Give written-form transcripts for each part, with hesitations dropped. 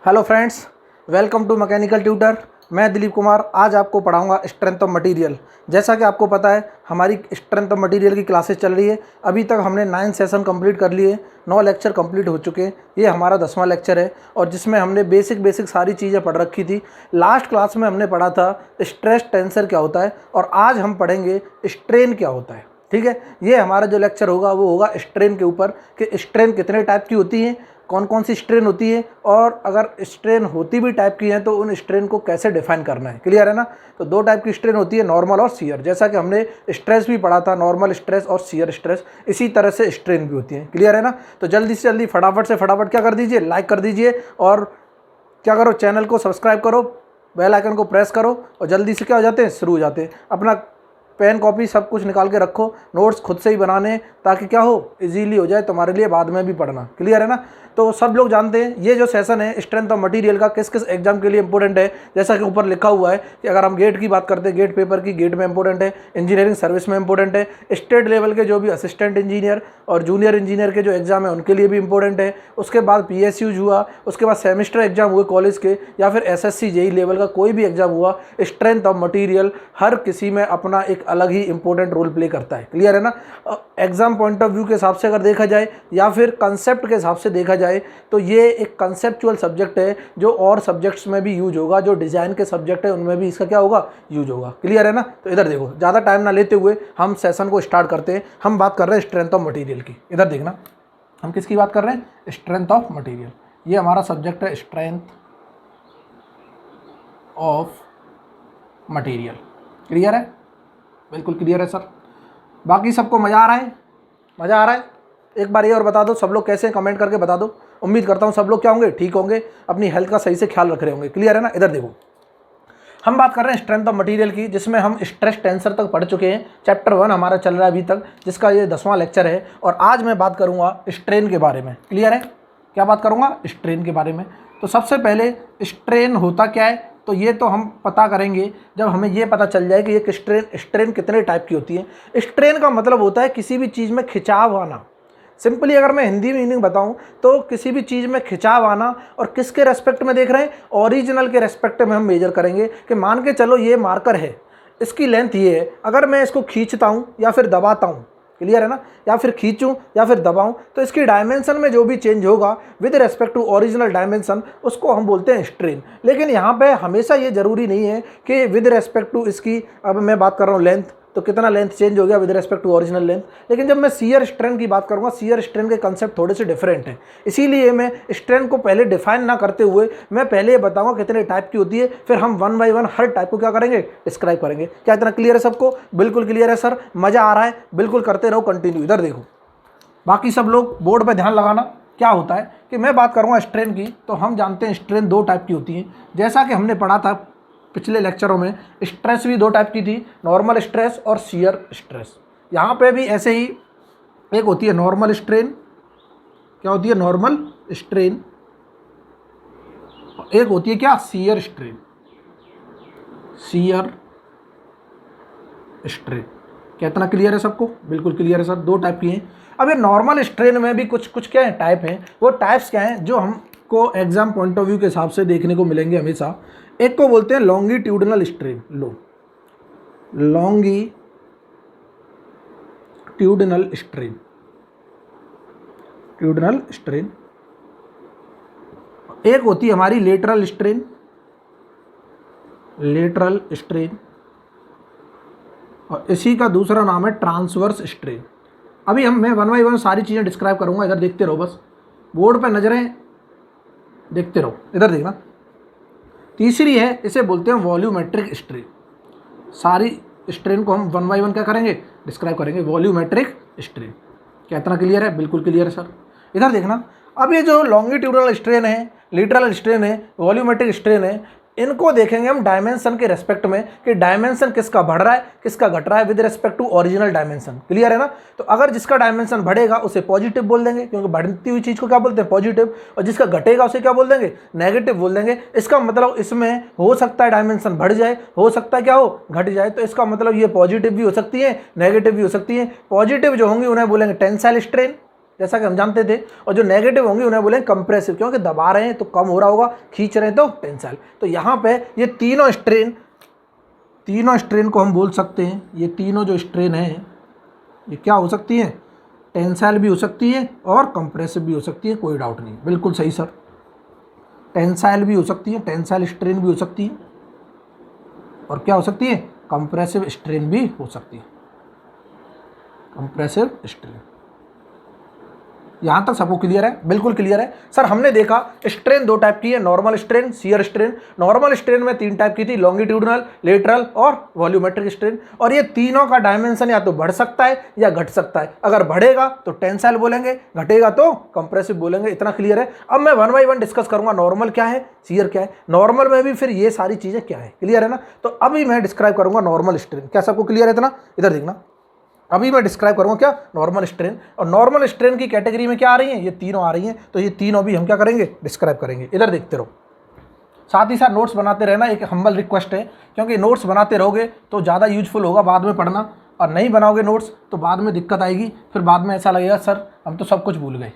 Hello friends, welcome to mechanical tutor. मैं दिलीप कुमार आज आपको पढ़ाऊंगा स्ट्रेंथ ऑफ मटेरियल। जैसा कि आपको पता है हमारी स्ट्रेंथ ऑफ मटेरियल की क्लासेस चल रही है। अभी तक हमने 9 सेशन कंप्लीट कर लिए, 9 लेक्चर कंप्लीट हो चुके हैं। ये हमारा 10वां लेक्चर है और जिसमें हमने बेसिक सारी चीज़ें पढ़ रखी थी। लास्ट क्लास में हमने पढ़ा था स्ट्रेस टेंसर क्या होता है और आज हम पढ़ेंगे स्ट्रेन क्या होता है। ठीक है, ये हमारा जो लेक्चर होगा वो होगा स्ट्रेन के ऊपर कि स्ट्रेन कितने टाइप की होती है, कौन कौन सी स्ट्रेन होती है और अगर स्ट्रेन होती भी टाइप की है तो उन स्ट्रेन को कैसे डिफाइन करना है। क्लियर है ना। तो 2 टाइप की स्ट्रेन होती है, नॉर्मल और शियर। जैसा कि हमने स्ट्रेस भी पढ़ा था, नॉर्मल स्ट्रेस और शियर स्ट्रेस, इसी तरह से स्ट्रेन भी होती है। क्लियर है ना। तो जल्दी से जल्दी फटाफट क्या कर दीजिए, लाइक कर दीजिए और क्या करो, चैनल को सब्सक्राइब करो, बेल आइकन को प्रेस करो और जल्दी से क्या हो जाते हैं, शुरू हो जाते हैं। अपना पेन कॉपी सब कुछ निकाल के रखो, नोट्स खुद से ही बनाने ताकि क्या हो, इजीली हो जाए तुम्हारे लिए बाद में भी पढ़ना। क्लियर है ना। तो सब लोग जानते हैं ये जो सेशन है स्ट्रेंथ ऑफ मटेरियल का किस किस एग्जाम के लिए इंपॉर्टेंट है। जैसा कि ऊपर लिखा हुआ है कि अगर हम गेट की बात करते हैं, गेट पेपर की, गेट में इंपॉर्टेंट है, इंजीनियरिंग सर्विस में इंपॉर्टेंट है, स्टेट लेवल के जो भी असिस्टेंट इंजीनियर और जूनियर इंजीनियर के जो एग्जाम है उनके लिए भी इंपॉर्टेंट है। उसके बाद PSU हुआ, उसके बाद सेमेस्टर एग्जाम हुए कॉलेज के, या फिर SSC JEE लेवल का कोई भी एग्जाम हुआ, स्ट्रेंथ ऑफ मटेरियल हर किसी में अपना एक अलग ही इंपॉर्टेंट रोल प्ले करता है। क्लियर है ना। एग्जाम पॉइंट ऑफ व्यू के हिसाब से अगर देखा जाए या फिर कंसेप्ट के हिसाब से देखा जाए तो ये एक कंसेप्चुअल सब्जेक्ट है जो और सब्जेक्ट्स में भी यूज होगा, जो डिज़ाइन के सब्जेक्ट है उनमें भी इसका क्या होगा, यूज होगा। क्लियर है ना। तो इधर देखो, ज़्यादा टाइम ना लेते हुए हम सेशन को स्टार्ट करते हैं। हम बात कर रहे हैं स्ट्रेंथ ऑफ मटेरियल की। इधर देखना, हम किसकी बात कर रहे हैं, स्ट्रेंथ ऑफ मटेरियल। ये हमारा सब्जेक्ट है स्ट्रेंथ ऑफ मटेरियल। क्लियर है, बिल्कुल क्लियर है सर। बाकी सबको मज़ा आ रहा है, मज़ा आ रहा है। एक बार ये और बता दो सब लोग कैसे, कमेंट करके बता दो। उम्मीद करता हूँ सब लोग क्या होंगे, ठीक होंगे, अपनी हेल्थ का सही से ख्याल रख रहे होंगे। क्लियर है ना। इधर देखो, हम बात कर रहे हैं स्ट्रेंथ ऑफ मटेरियल की, जिसमें हम स्ट्रेस टेंसर तक पढ़ चुके हैं। चैप्टर 1 हमारा चल रहा है अभी तक, जिसका ये 10वां लेक्चर है और आज मैं बात करूँगा स्ट्रेन के बारे में। क्लियर है, क्या बात करूँगा, स्ट्रेन के बारे में। तो सबसे पहले स्ट्रेन होता क्या है, तो ये तो हम पता करेंगे जब हमें ये पता चल जाए कि ये स्ट्रेन कितने टाइप की होती है। स्ट्रेन का मतलब होता है किसी भी चीज़ में खिंचाव आना। सिंपली अगर मैं हिंदी मीनिंग बताऊं तो किसी भी चीज़ में खिंचाव आना। और किसके रेस्पेक्ट में देख रहे हैं, ओरिजिनल के रेस्पेक्ट में हम मेजर करेंगे कि मान के चलो ये मार्कर है, इसकी लेंथ ये है, अगर मैं इसको खींचता हूँ या फिर दबाता हूँ, क्लियर है ना, या फिर खींचूं या फिर दबाऊं, तो इसकी डायमेंशन में जो भी चेंज होगा with respect to original dimension उसको हम बोलते हैं स्ट्रेन। लेकिन यहाँ पे हमेशा ये जरूरी नहीं है कि विद रेस्पेक्ट टू इसकी, अब मैं बात कर रहा हूँ लेंथ, तो कितना लेंथ चेंज हो गया with respect to original length. लेकिन जब मैं शियर स्ट्रेन की बात करूँगा, शियर स्ट्रेन के कंसेप्ट थोड़े से डिफरेंट हैं। इसीलिए मैं स्ट्रेन को पहले डिफाइन ना करते हुए मैं पहले ये बताऊँगा कितने टाइप की होती है, फिर हम 1 बाय 1 हर टाइप को क्या करेंगे, डिस्क्राइब करेंगे। क्या इतना क्लियर है सबको, बिल्कुल क्लियर है सर, मज़ा आ रहा है, बिल्कुल करते रहो कंटिन्यू। इधर देखो, बाकी सब लोग बोर्ड पर ध्यान लगाना। क्या होता है कि मैं बात करूँगा स्ट्रेन की, तो हम जानते हैं स्ट्रेन 2 टाइप की होती है। जैसा कि हमने पढ़ा था पिछले लेक्चरों में, स्ट्रेस भी 2 टाइप की थी, नॉर्मल स्ट्रेस और शियर स्ट्रेस। यहाँ पे भी ऐसे ही, एक होती है नॉर्मल स्ट्रेन, क्या होती है, नॉर्मल स्ट्रेन, एक होती है क्या, शियर स्ट्रेन, शियर स्ट्रेन। क्या इतना क्लियर है सबको, बिल्कुल क्लियर है सर, 2 टाइप की हैं। अब ये नॉर्मल स्ट्रेन में भी कुछ क्या है, टाइप हैं। वो टाइप्स क्या हैं जो हमको एग्जाम पॉइंट ऑफ व्यू के हिसाब से देखने को मिलेंगे हमेशा। एक को बोलते हैं लॉन्गिट्यूडनल स्ट्रेन, लॉन्गिट्यूडनल स्ट्रेन, ट्यूडनल स्ट्रेन। एक होती है हमारी लेटरल स्ट्रेन, लेटरल स्ट्रेन, और इसी का दूसरा नाम है ट्रांसवर्स स्ट्रेन। अभी मैं 1 बाय 1 सारी चीज़ें डिस्क्राइब करूंगा। इधर देखते रहो, बस बोर्ड पे नजरें देखते रहो। इधर देखना, तीसरी है, इसे बोलते हैं वॉल्यूमेट्रिक स्ट्रेन। सारी स्ट्रेन को हम 1 बाय 1 क्या करेंगे, डिस्क्राइब करेंगे, वॉल्यूमेट्रिक स्ट्रेन। क्या इतना क्लियर है, बिल्कुल क्लियर है सर। इधर देखना, अब ये जो लॉन्गिट्यूडनल स्ट्रेन है, लेटरल स्ट्रेन है, वॉल्यूमेट्रिक स्ट्रेन है, इनको देखेंगे हम डायमेंशन के रेस्पेक्ट में कि डायमेंशन किसका बढ़ रहा है किसका घट रहा है with respect to original dimension. Clear है ना। तो अगर जिसका डायमेंशन बढ़ेगा उसे पॉजिटिव बोल देंगे, क्योंकि बढ़ती हुई चीज़ को क्या बोलते हैं, पॉजिटिव, और जिसका घटेगा उसे क्या बोल देंगे, नेगेटिव बोल देंगे। इसका मतलब इसमें हो सकता है डायमेंशन बढ़ जाए, हो सकता है क्या हो, घट जाए। तो इसका मतलब ये पॉजिटिव भी हो सकती है, नेगेटिव भी हो सकती है। पॉजिटिव जो होंगी उन्हें बोलेंगे टेंसाइल स्ट्रेन, जैसा कि हम जानते थे, और जो नेगेटिव होंगी उन्हें बोलेंगे कंप्रेसिव, क्योंकि दबा रहे हैं तो कम हो रहा होगा, खींच रहे हैं तो टेंसाइल। तो यहाँ पे ये तीनों स्ट्रेन को हम बोल सकते हैं, ये तीनों जो स्ट्रेन है ये क्या हो सकती है, टेंसाइल भी हो सकती है और कंप्रेसिव भी हो सकती है, कोई डाउट नहीं, बिल्कुल सही सर। टेंसाइल भी हो सकती है, टेंसाइल स्ट्रेन भी हो सकती है, और क्या हो सकती है, कंप्रेसिव स्ट्रेन भी हो सकती है, कंप्रेसिव स्ट्रेन। यहाँ तक सबको क्लियर है? बिल्कुल क्लियर है सर। हमने देखा स्ट्रेन दो टाइप की है, normal strain, shear strain. Normal strain में तीन टाइप की थी, लॉन्गिट्यूडनल, लेटरल और वॉल्यूमेट्रिक स्ट्रेन। और ये तीनों का डायमेंशन या तो बढ़ सकता है या घट सकता है। अगर बढ़ेगा तो टेंसाइल बोलेंगे, घटेगा तो कंप्रेसिव बोलेंगे। इतना क्लियर है? अब मैं वन बाई वन डिस्कस करूंगा, नॉर्मल क्या है, शियर क्या है, नॉर्मल में भी फिर ये सारी चीजें क्या है। क्लियर है ना? तो अभी मैं डिस्क्राइब करूंगा नॉर्मल स्ट्रेन। क्या सबको क्लियर है? इतना इधर देखना, अभी मैं डिस्क्राइब करूंगा क्या, नॉर्मल स्ट्रेन। और नॉर्मल स्ट्रेन की कैटेगरी में क्या आ रही हैं, ये तीनों आ रही हैं। तो ये तीनों भी हम क्या करेंगे, डिस्क्राइब करेंगे। इधर देखते रहो, साथ ही साथ नोट्स बनाते रहना, एक हम्बल रिक्वेस्ट है, क्योंकि नोट्स बनाते रहोगे तो ज़्यादा यूजफुल होगा बाद में पढ़ना, और नहीं बनाओगे नोट्स तो बाद में दिक्कत आएगी, फिर बाद में ऐसा लगेगा सर हम तो सब कुछ भूल गए।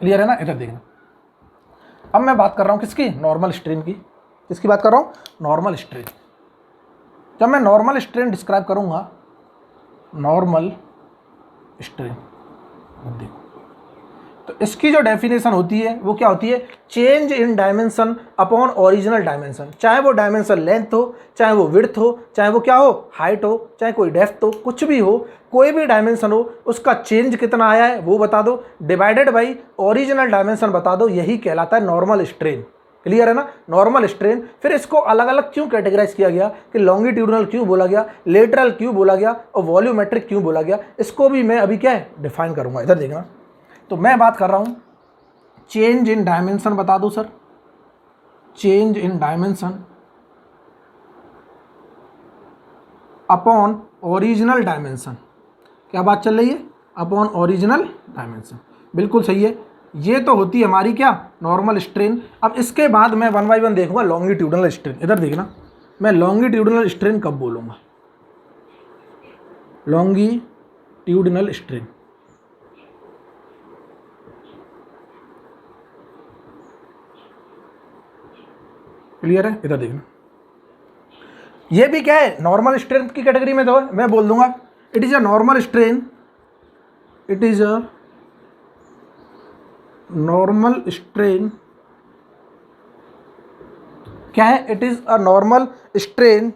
क्लियर है ना? इधर देखना, अब मैं बात कर रहा हूँ किसकी, नॉर्मल स्ट्रेन की। किसकी बात कर रहा हूँ, नॉर्मल स्ट्रेन। जब मैं नॉर्मल स्ट्रेन डिस्क्राइब करूँगा, नॉर्मल स्ट्रेन देखो, तो इसकी जो डेफिनेशन होती है वो क्या होती है, change in dimension upon original dimension. चाहे वो डायमेंशन लेंथ हो, चाहे वो विड्थ हो, चाहे वो क्या हो, हाइट हो, चाहे कोई डेप्थ हो, कुछ भी हो, कोई भी डायमेंशन हो, उसका चेंज कितना आया है वो बता दो, डिवाइडेड बाई ओरिजिनल डायमेंशन बता दो, यही कहलाता है नॉर्मल स्ट्रेन। क्लियर है ना? Normal strain. फिर इसको अलग अलग क्यों कैटेगराइज किया गया, कि लॉन्गिट्यूडनल क्यों बोला गया, लेटरल क्यों बोला गया, और वॉल्यूमेट्रिक क्यों बोला गया, इसको भी मैं अभी क्या है, डिफाइन करूंगा। इधर देखना, तो मैं बात कर रहा हूं चेंज इन डायमेंशन, बता दो sir, change in dimension upon original dimension. क्या बात चल रही है, अपॉन ओरिजिनल डायमेंशन, बिल्कुल सही है। ये तो होती है हमारी क्या, नॉर्मल स्ट्रेन। अब इसके बाद मैं वन बाई वन देखूंगा लॉन्गिट्यूडनल स्ट्रेन। इधर देखना, मैं लॉन्गिट्यूडनल स्ट्रेन कब बोलूंगा, लॉन्गिट्यूडनल स्ट्रेन। क्लियर है? इधर देखना, ये भी क्या है, नॉर्मल स्ट्रेन की कैटेगरी में तो मैं बोल दूंगा it is a normal strain, it is a normal strain. क्या है, it is a normal strain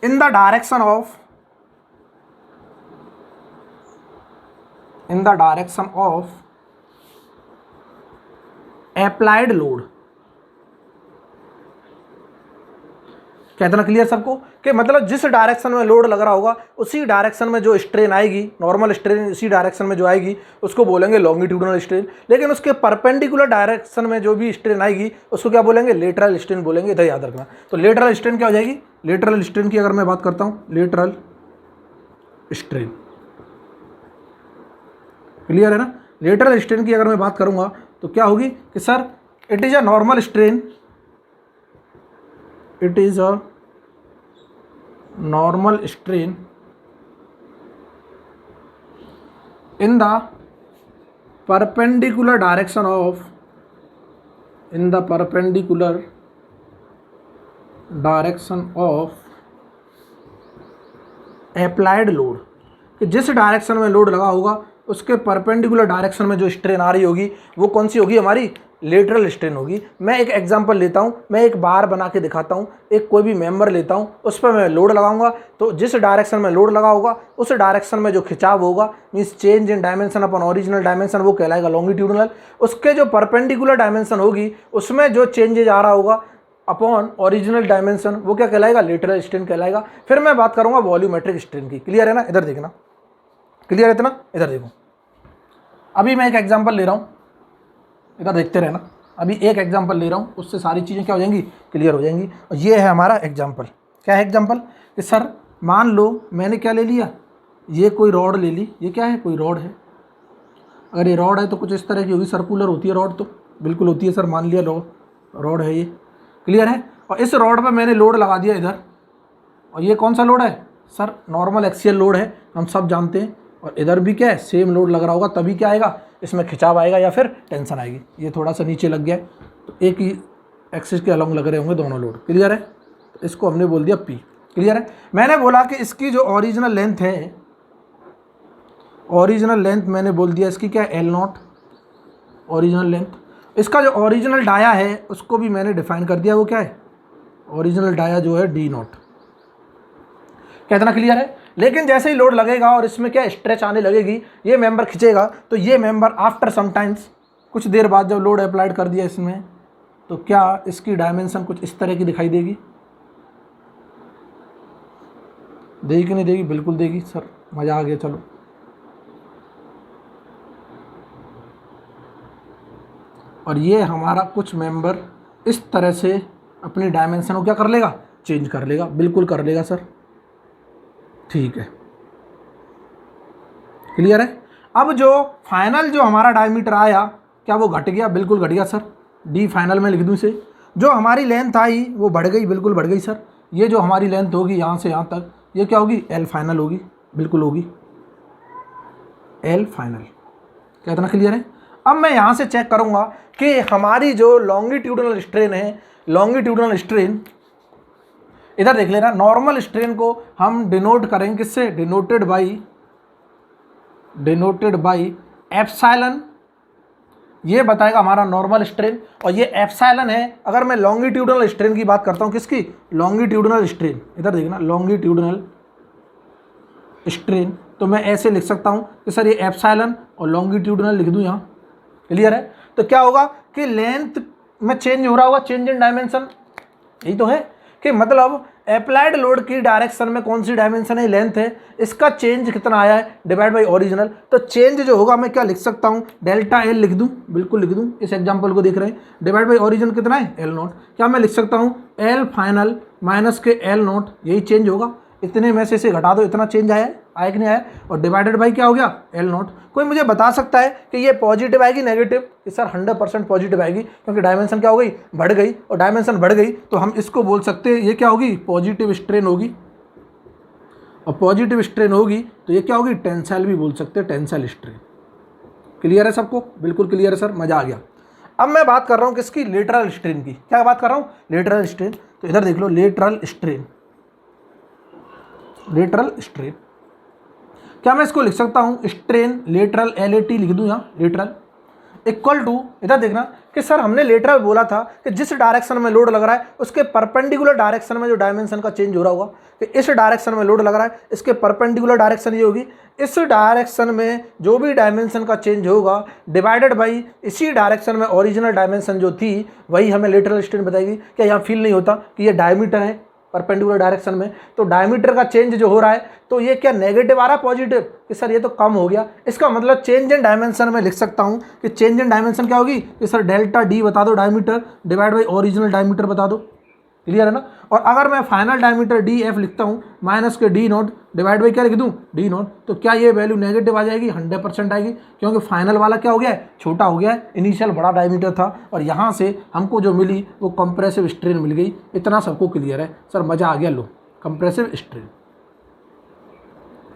in the direction of, in the direction of applied load. कहना क्लियर सबको, कि मतलब जिस डायरेक्शन में लोड लग रहा होगा उसी डायरेक्शन में जो स्ट्रेन आएगी, नॉर्मल स्ट्रेन उसी डायरेक्शन में जो आएगी उसको बोलेंगे लॉन्गिट्यूडनल स्ट्रेन। लेकिन उसके परपेंडिकुलर डायरेक्शन में जो भी स्ट्रेन आएगी उसको क्या बोलेंगे, लेटरल स्ट्रेन बोलेंगे। इधर याद रखना। तो लेटरल स्ट्रेन क्या हो जाएगी, लेटरल स्ट्रेन की अगर मैं बात करता हूँ, लेटरल स्ट्रेन। क्लियर है ना? लेटरल स्ट्रेन की अगर मैं बात करूंगा तो क्या होगी कि sir it is a normal strain, it is a normal strain in the perpendicular direction of, in the perpendicular direction of applied load, कि जिस डायरेक्शन में लोड लगा होगा उसके परपेंडिकुलर डायरेक्शन में जो स्ट्रेन आ रही होगी वो कौन सी होगी, हमारी लेटरल स्ट्रेन होगी। मैं एक एग्जांपल लेता हूं, मैं एक बार बना के दिखाता हूं, एक कोई भी मेंबर लेता हूं, उस पर मैं लोड लगाऊंगा, तो जिस डायरेक्शन में लोड लगा होगा उस डायरेक्शन में जो खिंचाव होगा, means change in dimension upon original dimension, वो कहलाएगा लॉन्गिट्यूडनल। उसके जो परपेंडिकुलर डायमेंशन होगी उसमें जो चेंजेज आ रहा होगा अपॉन ओरिजिनल डायमेंशन, वो क्या कहलाएगा, लेटरल स्ट्रेन कहलाएगा। फिर मैं बात करूंगा वॉल्यूमेट्रिक स्ट्रेन की। क्लियर है ना? इधर देखना, क्लियर है इतना? इधर देखो, अभी मैं एक एग्जांपल ले रहा हूं, इधर देखते रहना। अभी एक एग्जांपल ले रहा हूँ, उससे सारी चीज़ें क्या हो जाएंगी, क्लियर हो जाएंगी। और ये है हमारा एग्जांपल। क्या है एग्जांपल, कि सर मान लो मैंने क्या ले लिया, ये कोई रॉड ले ली, ये क्या है, कोई रॉड है। अगर ये रॉड है तो कुछ इस तरह की होगी, सर्कुलर होती है रॉड, तो बिल्कुल होती है सर, मान लिया रॉड है ये। क्लियर है? और इस रॉड पर मैंने लोड लगा दिया इधर, और ये कौन सा लोड है सर, नॉर्मल एक्सियल लोड है, हम सब जानते हैं। और इधर भी क्या है, सेम लोड लग रहा होगा, तभी क्या आएगा, इसमें खिंचाव आएगा या फिर टेंशन आएगी। ये थोड़ा सा नीचे लग गया है तो एक ही एक्सिस के अलॉन्ग लग रहे होंगे दोनों लोड। क्लियर है? तो इसको हमने बोल दिया P। क्लियर है? मैंने बोला कि इसकी जो ओरिजिनल लेंथ है, ओरिजिनल लेंथ मैंने बोल दिया इसकी क्या है, L0 ओरिजिनल लेंथ। इसका जो ओरिजिनल डाया है उसको भी मैंने डिफाइन कर दिया, वो क्या है, ओरिजिनल डाया जो है D0। कितना क्लियर है? लेकिन जैसे ही लोड लगेगा और इसमें क्या स्ट्रेच आने लगेगी, ये मेंबर खिंचेगा, तो ये मेंबर आफ्टर सम टाइम्स, कुछ देर बाद जब लोड अप्लाइड कर दिया इसमें, तो क्या इसकी डायमेंशन कुछ इस तरह की दिखाई देगी। देगी कि नहीं देगी? बिल्कुल देगी सर, मज़ा आ गया। चलो, और ये हमारा कुछ मेंबर इस तरह से अपनी डायमेंशन को क्या कर लेगा, चेंज कर लेगा। बिल्कुल कर लेगा सर, ठीक है, क्लियर है। अब जो फाइनल जो हमारा डायमीटर आया, क्या वो घट गया? बिल्कुल घट गया सर, डी फाइनल में लिख दूँ इसे। जो हमारी लेंथ आई वो बढ़ गई, बिल्कुल बढ़ गई सर। ये जो हमारी लेंथ होगी यहाँ से यहाँ तक, ये क्या होगी, एल फाइनल होगी, बिल्कुल होगी एल फाइनल। क्या इतना क्लियर है? अब मैं यहाँ से चेक करूँगा कि हमारी जो लॉन्गिट्यूडनल स्ट्रेन है, लॉन्गिट्यूडनल स्ट्रेन, इधर देख लेना, नॉर्मल स्ट्रेन को हम डिनोट करेंगे किससे, डिनोटेड बाई एप्सिलॉन। ये बताएगा हमारा नॉर्मल स्ट्रेन, और ये एप्सिलॉन है। अगर मैं लॉन्गिट्यूडनल स्ट्रेन की बात करता हूँ, किसकी, लॉन्गिट्यूडनल स्ट्रेन, इधर देखना लॉन्गिट्यूडनल स्ट्रेन, तो मैं ऐसे लिख सकता हूँ कि सर ये एप्सिलॉन और लॉन्गिट्यूडनल लिख दूँ यहाँ। क्लियर है? तो क्या होगा कि लेंथ में चेंज हो रहा होगा, चेंज इन डायमेंशन। यही तो है कि मतलब अप्लाइड लोड की डायरेक्शन में कौन सी डायमेंशन है, लेंथ है, इसका चेंज कितना आया है डिवाइड बाई ओरिजिनल। तो चेंज जो होगा मैं क्या लिख सकता हूँ, डेल्टा एल लिख दूँ, बिल्कुल लिख दूँ, इस एग्जांपल को देख रहे हैं, डिवाइड बाई ओरिजिनल कितना है, L0। क्या मैं लिख सकता हूँ एल फाइनल माइनस के L0, यही चेंज होगा। इतने में से इसे घटा दो, इतना चेंज आया कि नहीं आया, और डिवाइडेड बाई क्या हो गया, L0। कोई मुझे बता सकता है कि ये पॉजिटिव आएगी नेगेटिव? कि सर 100% पॉजिटिव आएगी, क्योंकि डायमेंशन क्या हो गई, बढ़ गई, और डायमेंशन बढ़ गई तो हम इसको बोल सकते हैं ये क्या होगी, पॉजिटिव स्ट्रेन होगी। और पॉजिटिव स्ट्रेन होगी तो ये क्या होगी, टेंसाइल भी बोल सकते हैं, टेंसाइल स्ट्रेन। क्लियर है सबको? बिल्कुल क्लियर है सर, मजा आ गया। अब मैं बात कर रहा हूँ किसकी, लेटरल स्ट्रेन की। क्या बात कर रहा हूँ, लेटरल स्ट्रेन। तो इधर देख लो, लेटरल स्ट्रेन, लेटरल स्ट्रेन, क्या मैं इसको लिख सकता हूँ स्ट्रेन लेटरल LAT लिख दूँ यहाँ, लेटरल इक्वल टू, इधर देखना कि सर हमने लेटरल बोला था कि जिस डायरेक्शन में लोड लग रहा है उसके परपेंडिकुलर डायरेक्शन में जो डायमेंशन का चेंज हो रहा होगा, कि इस डायरेक्शन में लोड लग रहा है, इसके परपेंडिकुलर डायरेक्शन ये होगी, इस डायरेक्शन में जो भी डायमेंशन का चेंज होगा डिवाइडेड बाई इसी डायरेक्शन में ओरिजिनल डायमेंशन जो थी, वही हमें लेटरल स्ट्रेन बताएगी। क्या यहाँ फील नहीं होता कि ये डायमीटर है परपेंडिकुलर डायरेक्शन में, तो डायमीटर का चेंज जो हो रहा है, तो ये क्या नेगेटिव आ रहा है, पॉजिटिव, कि सर ये तो कम हो गया। इसका मतलब चेंज इन डायमेंशन में लिख सकता हूँ कि चेंज इन डायमेंशन क्या होगी, कि सर डेल्टा डी बता दो diameter, divide by original diameter बता दो। क्लियर है ना? और अगर मैं फाइनल डायमीटर DF लिखता हूँ माइनस के D0 डिवाइड बाई क्या लिख दूँ, D0, तो क्या ये वैल्यू नेगेटिव आ जाएगी, 100% आएगी, क्योंकि फाइनल वाला क्या हो गया है, छोटा हो गया है, इनिशियल बड़ा डायमीटर था, और यहाँ से हमको जो मिली वो कंप्रेसिव स्ट्रेन मिल गई। इतना सबको क्लियर है सर, मज़ा आ गया। लो, कंप्रेसिव स्ट्रेन,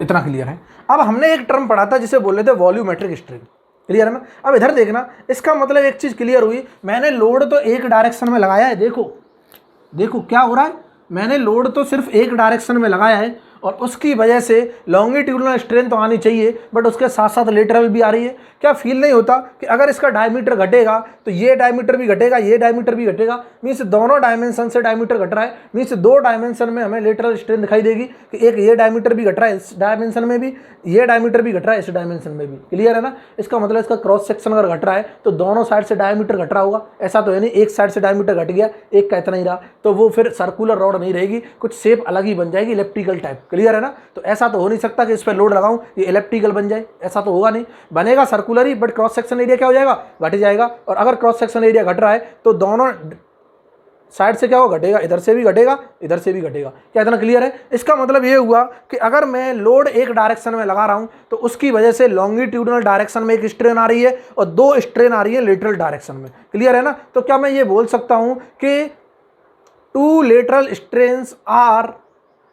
इतना क्लियर है। अब हमने एक टर्म पढ़ा था जिसे बोल रहे थे वॉल्यूमेट्रिक स्ट्रेन। क्लियर है ना? अब इधर देखना, इसका मतलब एक चीज़ क्लियर हुई, मैंने लोड तो एक डायरेक्शन में लगाया है, देखो क्या हो रहा है, मैंने लोड तो सिर्फ एक डायरेक्शन में लगाया है, और उसकी वजह से लॉन्गिट्यूडनल स्ट्रेन तो आनी चाहिए, बट उसके साथ साथ लेटरल भी आ रही है। क्या फील नहीं होता कि अगर इसका डायमीटर घटेगा तो ये डायमीटर भी घटेगा, ये डायमीटर भी घटेगा, मीन्स दोनों डायमेंशन से डायमीटर घट रहा है, मीन्स दो डायमेंशन में हमें लेटरल स्ट्रेन दिखाई देगी कि एक ये डायमीटर भी घट रहा है इस डायमेंशन में भी, ये डायमीटर भी घट रहा है इस डायमेंशन में भी। क्लियर है ना? इसका मतलब इसका क्रॉस सेक्शन अगर घट रहा है तो दोनों साइड से डायमीटर घट रहा होगा। ऐसा तो है नहीं एक साइड से डायमीटर घट गया, एक का इतना ही रहा, तो वो फिर सर्कुलर रॉड नहीं रहेगी, कुछ शेप अलग ही बन जाएगी, इलेप्टिकल टाइप। क्लियर है ना? तो ऐसा तो हो नहीं सकता कि इस पर लोड लगाऊं ये इलेप्टिकल बन जाए, ऐसा तो होगा नहीं, बनेगा circular he, but cross section area क्या हो जाएगा, घट जाएगा। और अगर क्रॉस सेक्शन एरिया घट रहा है तो दोनों साइड से क्या होगा, घटेगा, इधर से भी घटेगा, इधर से भी घटेगा। क्या इतना क्लियर है? इसका मतलब ये हुआ कि अगर मैं लोड एक डायरेक्शन में लगा रहा हूं तो उसकी वजह से लॉन्गिट्यूडनल डायरेक्शन में एक स्ट्रेन आ रही है और दो स्ट्रेन आ रही है लेटरल डायरेक्शन में। क्लियर है ना? तो क्या मैं ये बोल सकता हूं कि two lateral strains are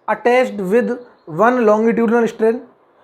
attached with one longitudinal strain,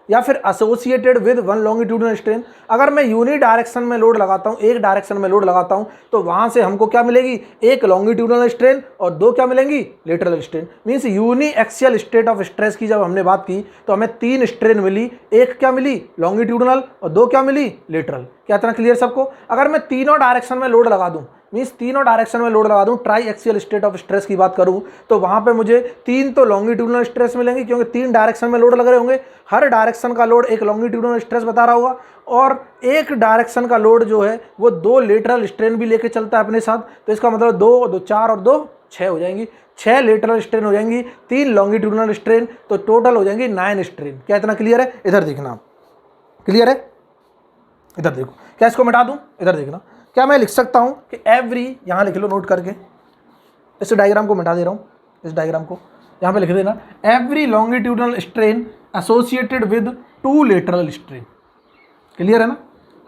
या फिर associated with one longitudinal strain. अगर मैं यूनि डायरेक्शन में लोड लगाता हूँ, एक डायरेक्शन में लोड लगाता हूँ, तो वहाँ से हमको क्या मिलेगी, एक लॉन्गिट्यूडिनल स्ट्रेन और दो क्या मिलेंगी, lateral strain. Means uniaxial state of stress की जब हमने बात की तो हमें 3 स्ट्रेन मिली, एक क्या मिली लॉन्गिट्यूडिनल और दो क्या मिली लेटरल। क्या इतना क्लियर सबको? अगर मैं तीनों डायरेक्शन में लोड लगा दूं, मीन्स तीनों डायरेक्शन में लोड लगा दूं, try axial state of stress की बात करूं, तो वहां पे मुझे 3 तो लॉन्गिट्यूडिनल स्ट्रेस मिलेंगे, क्योंकि 3 डायरेक्शन में लोड लग रहे होंगे। हर डायरेक्शन का लोड एक लॉन्गिट्यूडिनल स्ट्रेस बता रहा होगा, और एक डायरेक्शन का लोड जो है वो 2 लेटरल स्ट्रेन भी लेके चलता है अपने साथ। तो इसका मतलब 2 2 4 और 2 6 हो जाएंगी, 6 लेटरल स्ट्रेन हो जाएंगी, 3 लॉन्गिट्यूडिनल स्ट्रेन, तो टोटल हो जाएंगी 9 स्ट्रेन। क्या इतना क्लियर है? इधर देखना, क्लियर है? इधर देखो, क्या इसको मिटा दूं? इधर देखना, क्या मैं लिख सकता हूं कि एवरी, यहां लिख लो नोट करके, इस डायग्राम को मिटा दे रहा हूं, इस डायग्राम को यहां पे लिख देना, every longitudinal strain associated with 2 lateral strain. Clear है ना?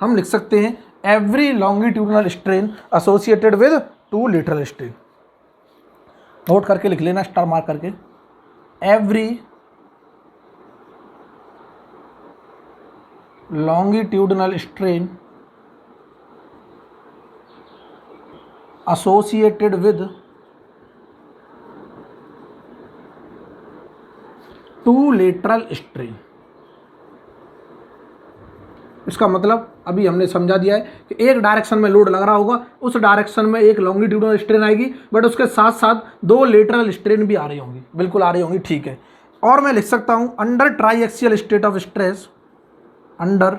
हम लिख सकते हैं every longitudinal strain associated with 2 lateral strain. Note करके लिख लेना, स्टार मार्क करके, every longitudinal strain associated with 2 lateral strain। इसका मतलब अभी हमने समझा दिया है कि एक डायरेक्शन में लोड लग रहा होगा, उस डायरेक्शन में एक लॉन्गिट्यूडिनल स्ट्रेन आएगी, बट उसके साथ साथ 2 लेटरल स्ट्रेन भी आ रही होंगी, बिल्कुल आ रही होंगी, ठीक है। और मैं लिख सकता हूं under triaxial state of stress, under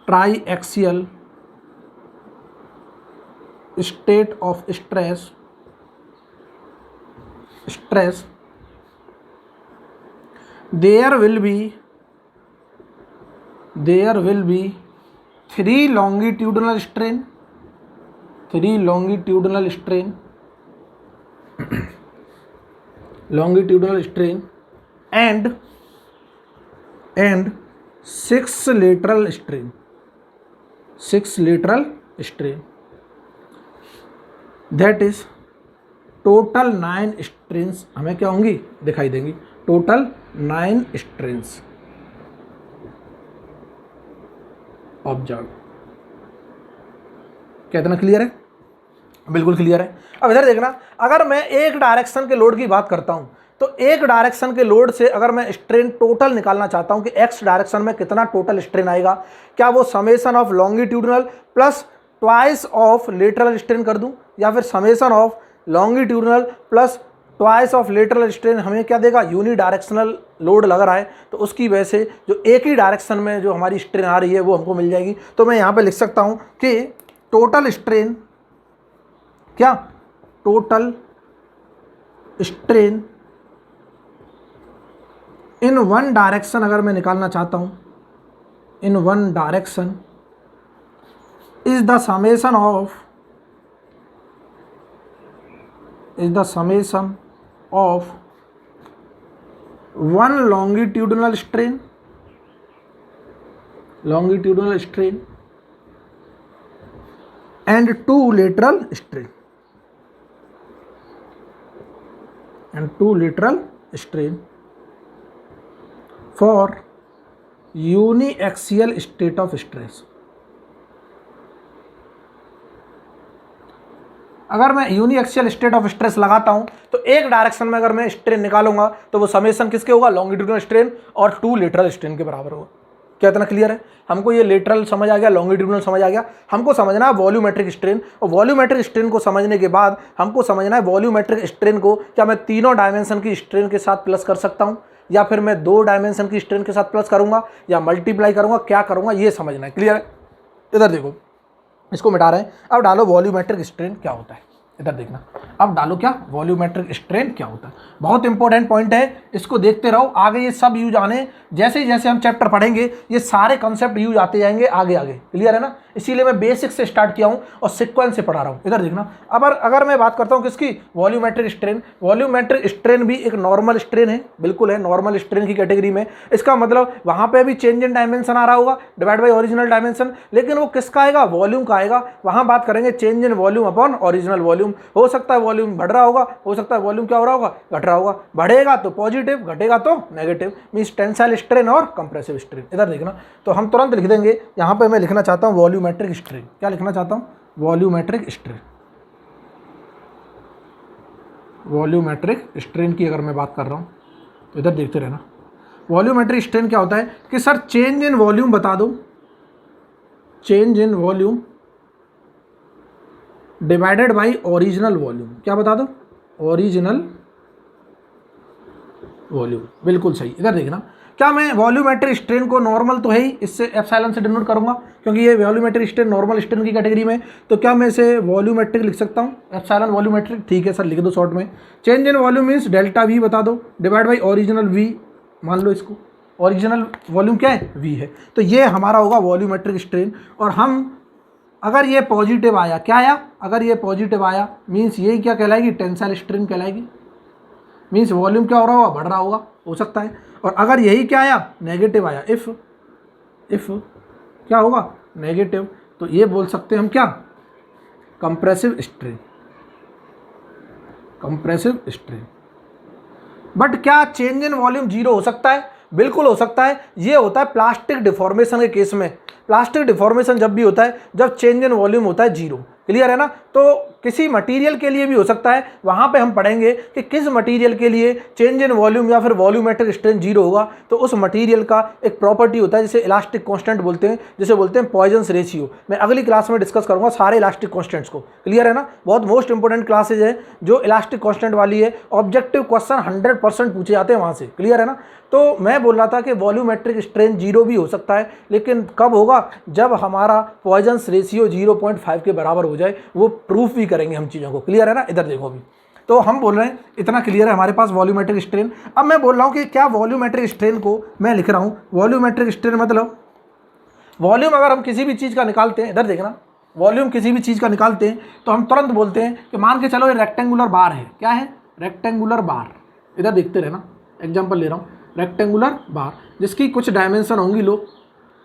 triaxial state of stress there will be 3 longitudinal strain and 6 lateral strain, that is total 9 strains हमें क्या होंगी, दिखाई देंगी, टोटल 9 स्ट्रेन्स ऑब्जर्व। क्या इतना क्लियर है? बिल्कुल क्लियर है। अब इधर देखना, अगर मैं एक डायरेक्शन के लोड की बात करता हूं, तो एक डायरेक्शन के लोड से अगर मैं स्ट्रेन टोटल निकालना चाहता हूं कि एक्स डायरेक्शन में कितना टोटल स्ट्रेन आएगा, क्या वो summation of longitudinal plus twice of lateral strain कर दूं, या फिर summation of longitudinal plus twice of lateral strain हमें क्या देगा, यूनि डायरेक्शनल लोड लग रहा है, तो उसकी वजह से जो एक ही डायरेक्शन में जो हमारी स्ट्रेन आ रही है वो हमको मिल जाएगी। तो मैं यहाँ पे लिख सकता हूँ कि टोटल स्ट्रेन, क्या total strain in one direction अगर मैं निकालना चाहता हूँ, in one direction is the summation of one longitudinal strain and 2 lateral strain for uniaxial state of stress। अगर मैं यूनिएक्सियल स्टेट ऑफ स्ट्रेस लगाता हूं तो एक डायरेक्शन में अगर मैं स्ट्रेन निकालूंगा तो वो समेशन किसके होगा, लॉन्गिट्यूडिनल स्ट्रेन और 2 लेटरल स्ट्रेन के बराबर होगा। क्या इतना क्लियर है? हमको ये लेटरल समझ आ गया, लॉन्गिट्यूडिनल समझ आ गया, हमको समझना है वॉल्यूमेट्रिक स्ट्रेन, और वॉल्यूमेट्रिक स्ट्रेन को समझने के बाद हमको समझना है वॉल्यूमेट्रिक स्ट्रेन को क्या मैं तीनों डायमेंशन की स्ट्रेन के साथ प्लस कर सकता हूँ, या फिर मैं 2 डायमेंशन की स्ट्रेन के साथ प्लस करूंगा या मल्टीप्लाई करूंगा, क्या करूंगा ये समझना है। क्लियर है? इधर देखो, इसको मिटा रहे हैं, अब डालो वॉल्यूमेट्रिक स्ट्रेन क्या होता है। इधर देखना, अब डालो क्या, वॉल्यूमेट्रिक स्ट्रेन क्या होता है। बहुत इंपॉर्टेंट पॉइंट है, इसको देखते रहो, आगे ये सब यूज आने, जैसे जैसे हम चैप्टर पढ़ेंगे ये सारे कॉन्सेप्ट यूज आते जाएंगे आगे आगे। क्लियर है ना? इसीलिए मैं बेसिक से स्टार्ट किया हूँ और सीक्वेंस से पढ़ा रहा हूँ। इधर देखना, अब अगर मैं बात करता हूँ किसकी, वॉल्यूमेट्रिक स्ट्रेन। वॉल्यूमेट्रिक स्ट्रेन भी एक नॉर्मल स्ट्रेन है, बिल्कुल है, नॉर्मल स्ट्रेन की कैटेगरी में। इसका मतलब वहाँ पे भी चेंज इन डायमेंशन आ रहा होगा डिवाइड बाई ओरिजिनल डायमेंशन, लेकिन वो किसका आएगा, वॉल्यूम का आएगा। वहाँ बात करेंगे change in volume upon original volume, volume, हो सकता है वॉल्यूम बढ़ रहा होगा, हो सकता है वॉल्यूम क्या हो रहा होगा, घट रहा होगा। बढ़ेगा तो पॉजिटिव, घटेगा तो नेगेटिव, मीन्स टेंसाइल स्ट्रेन और कंप्रेसिव स्ट्रेन। इधर देखना, तो हम तुरंत लिख देंगे यहाँ पे, मैं लिखना चाहता हूँ वॉल्यूमेट्रिक स्ट्रेन। क्या लिखना चाहता हूँ, वॉल्यूमेट्रिक स्ट्रेन। वॉल्यूमेट्रिक स्ट्रेन की अगर मैं बात कर रहा हूँ तो इधर देखते रहना। वॉल्यूमेट्रिक स्ट्रेन क्या होता है कि सर चेंज इन वॉल्यूम बता दो, change in volume divided by original volume. क्या बता दो, ओरिजिनल वॉल्यूम। बिल्कुल सही। इधर देखना, क्या मैं वॉल्यूमेट्रिक स्ट्रेन को नॉर्मल तो है ही, इससे एप्सिलॉन से डिनोट करूंगा क्योंकि ये वॉल्यूमेट्रिक स्ट्रेन नॉर्मल स्ट्रेन की कैटेगरी में, तो क्या मैं इसे वॉल्यूमेट्रिक लिख सकता हूँ, एप्सिलॉन वॉल्यूमेट्रिक। ठीक है सर, लिख दो शॉर्ट में। Change in volume means delta we बता दो, डिवाइड बाई ओरिजिनल वी, मान लो इसको ओरिजिनल वॉल्यूम क्या है, वी है। तो ये हमारा होगा वॉल्यूमेट्रिक स्ट्रेन। और हम अगर ये पॉजिटिव आया, क्या आया, अगर ये पॉजिटिव आया मीन्स ये क्या कहलाएगी, टेंसाइल स्ट्रेन कहलाएगी, मीन्स वॉल्यूम क्या हो रहा होगा, बढ़ रहा होगा, हो सकता है। और अगर यही क्या आया, नेगेटिव आया, इफ क्या होगा, नेगेटिव, तो ये बोल सकते हैं हम क्या, compressive strain, compressive strain. But क्या चेंज इन वॉल्यूम जीरो हो सकता है, बिल्कुल हो सकता है। ये होता है प्लास्टिक डिफॉर्मेशन के केस में। प्लास्टिक डिफॉर्मेशन जब भी होता है जब चेंज इन वॉल्यूम होता है जीरो। क्लियर है ना। तो किसी मटेरियल के लिए भी हो सकता है, वहाँ पे हम पढ़ेंगे कि किस मटेरियल के लिए चेंज इन वॉल्यूम या फिर वॉल्यूमेट्रिक स्ट्रेन जीरो होगा। तो उस मटेरियल का एक प्रॉपर्टी होता है जिसे इलास्टिक कांस्टेंट बोलते हैं, जिसे बोलते हैं पॉइजन्स रेशियो। मैं अगली क्लास में डिस्कस करूंगा सारे इलास्टिक कांस्टेंट्स को। क्लियर है ना। बहुत मोस्ट इंपोर्टेंट क्लासेज है जो इलास्टिक कांस्टेंट वाली है। ऑब्जेक्टिव क्वेश्चन 100% पूछे जाते हैं वहाँ से। क्लियर है ना। तो मैं बोल रहा था कि वॉल्यूमेट्रिक स्ट्रेन जीरो भी हो सकता है, लेकिन कब होगा, जब हमारा पॉइजन्स रेशियो 0.5 के बराबर हो जाए। वो प्रूफ भी करेंगे हम चीज़ों को। क्लियर है ना। इधर देखो अभी तो हम बोल रहे हैं इतना क्लियर है हमारे पास वॉल्यूमेट्रिक स्ट्रेन। अब मैं बोल रहा हूँ कि क्या वॉल्यूमेट्रिक स्ट्रेन को मैं लिख रहा हूँ, वॉल्यूमेट्रिक स्ट्रेन मतलब वॉल्यूम अगर हम किसी भी चीज़ का निकालते हैं, इधर देखना, वॉल्यूम किसी भी चीज़ का निकालते हैं तो हम तुरंत बोलते हैं कि मान के चलो ये रेक्टेंगुलर बार है। क्या है, रेक्टेंगुलर बार। इधर देखते रहना, एग्जाम्पल ले रहा हूँ, रेक्टेंगुलर बार जिसकी कुछ डायमेंशन होंगी। लो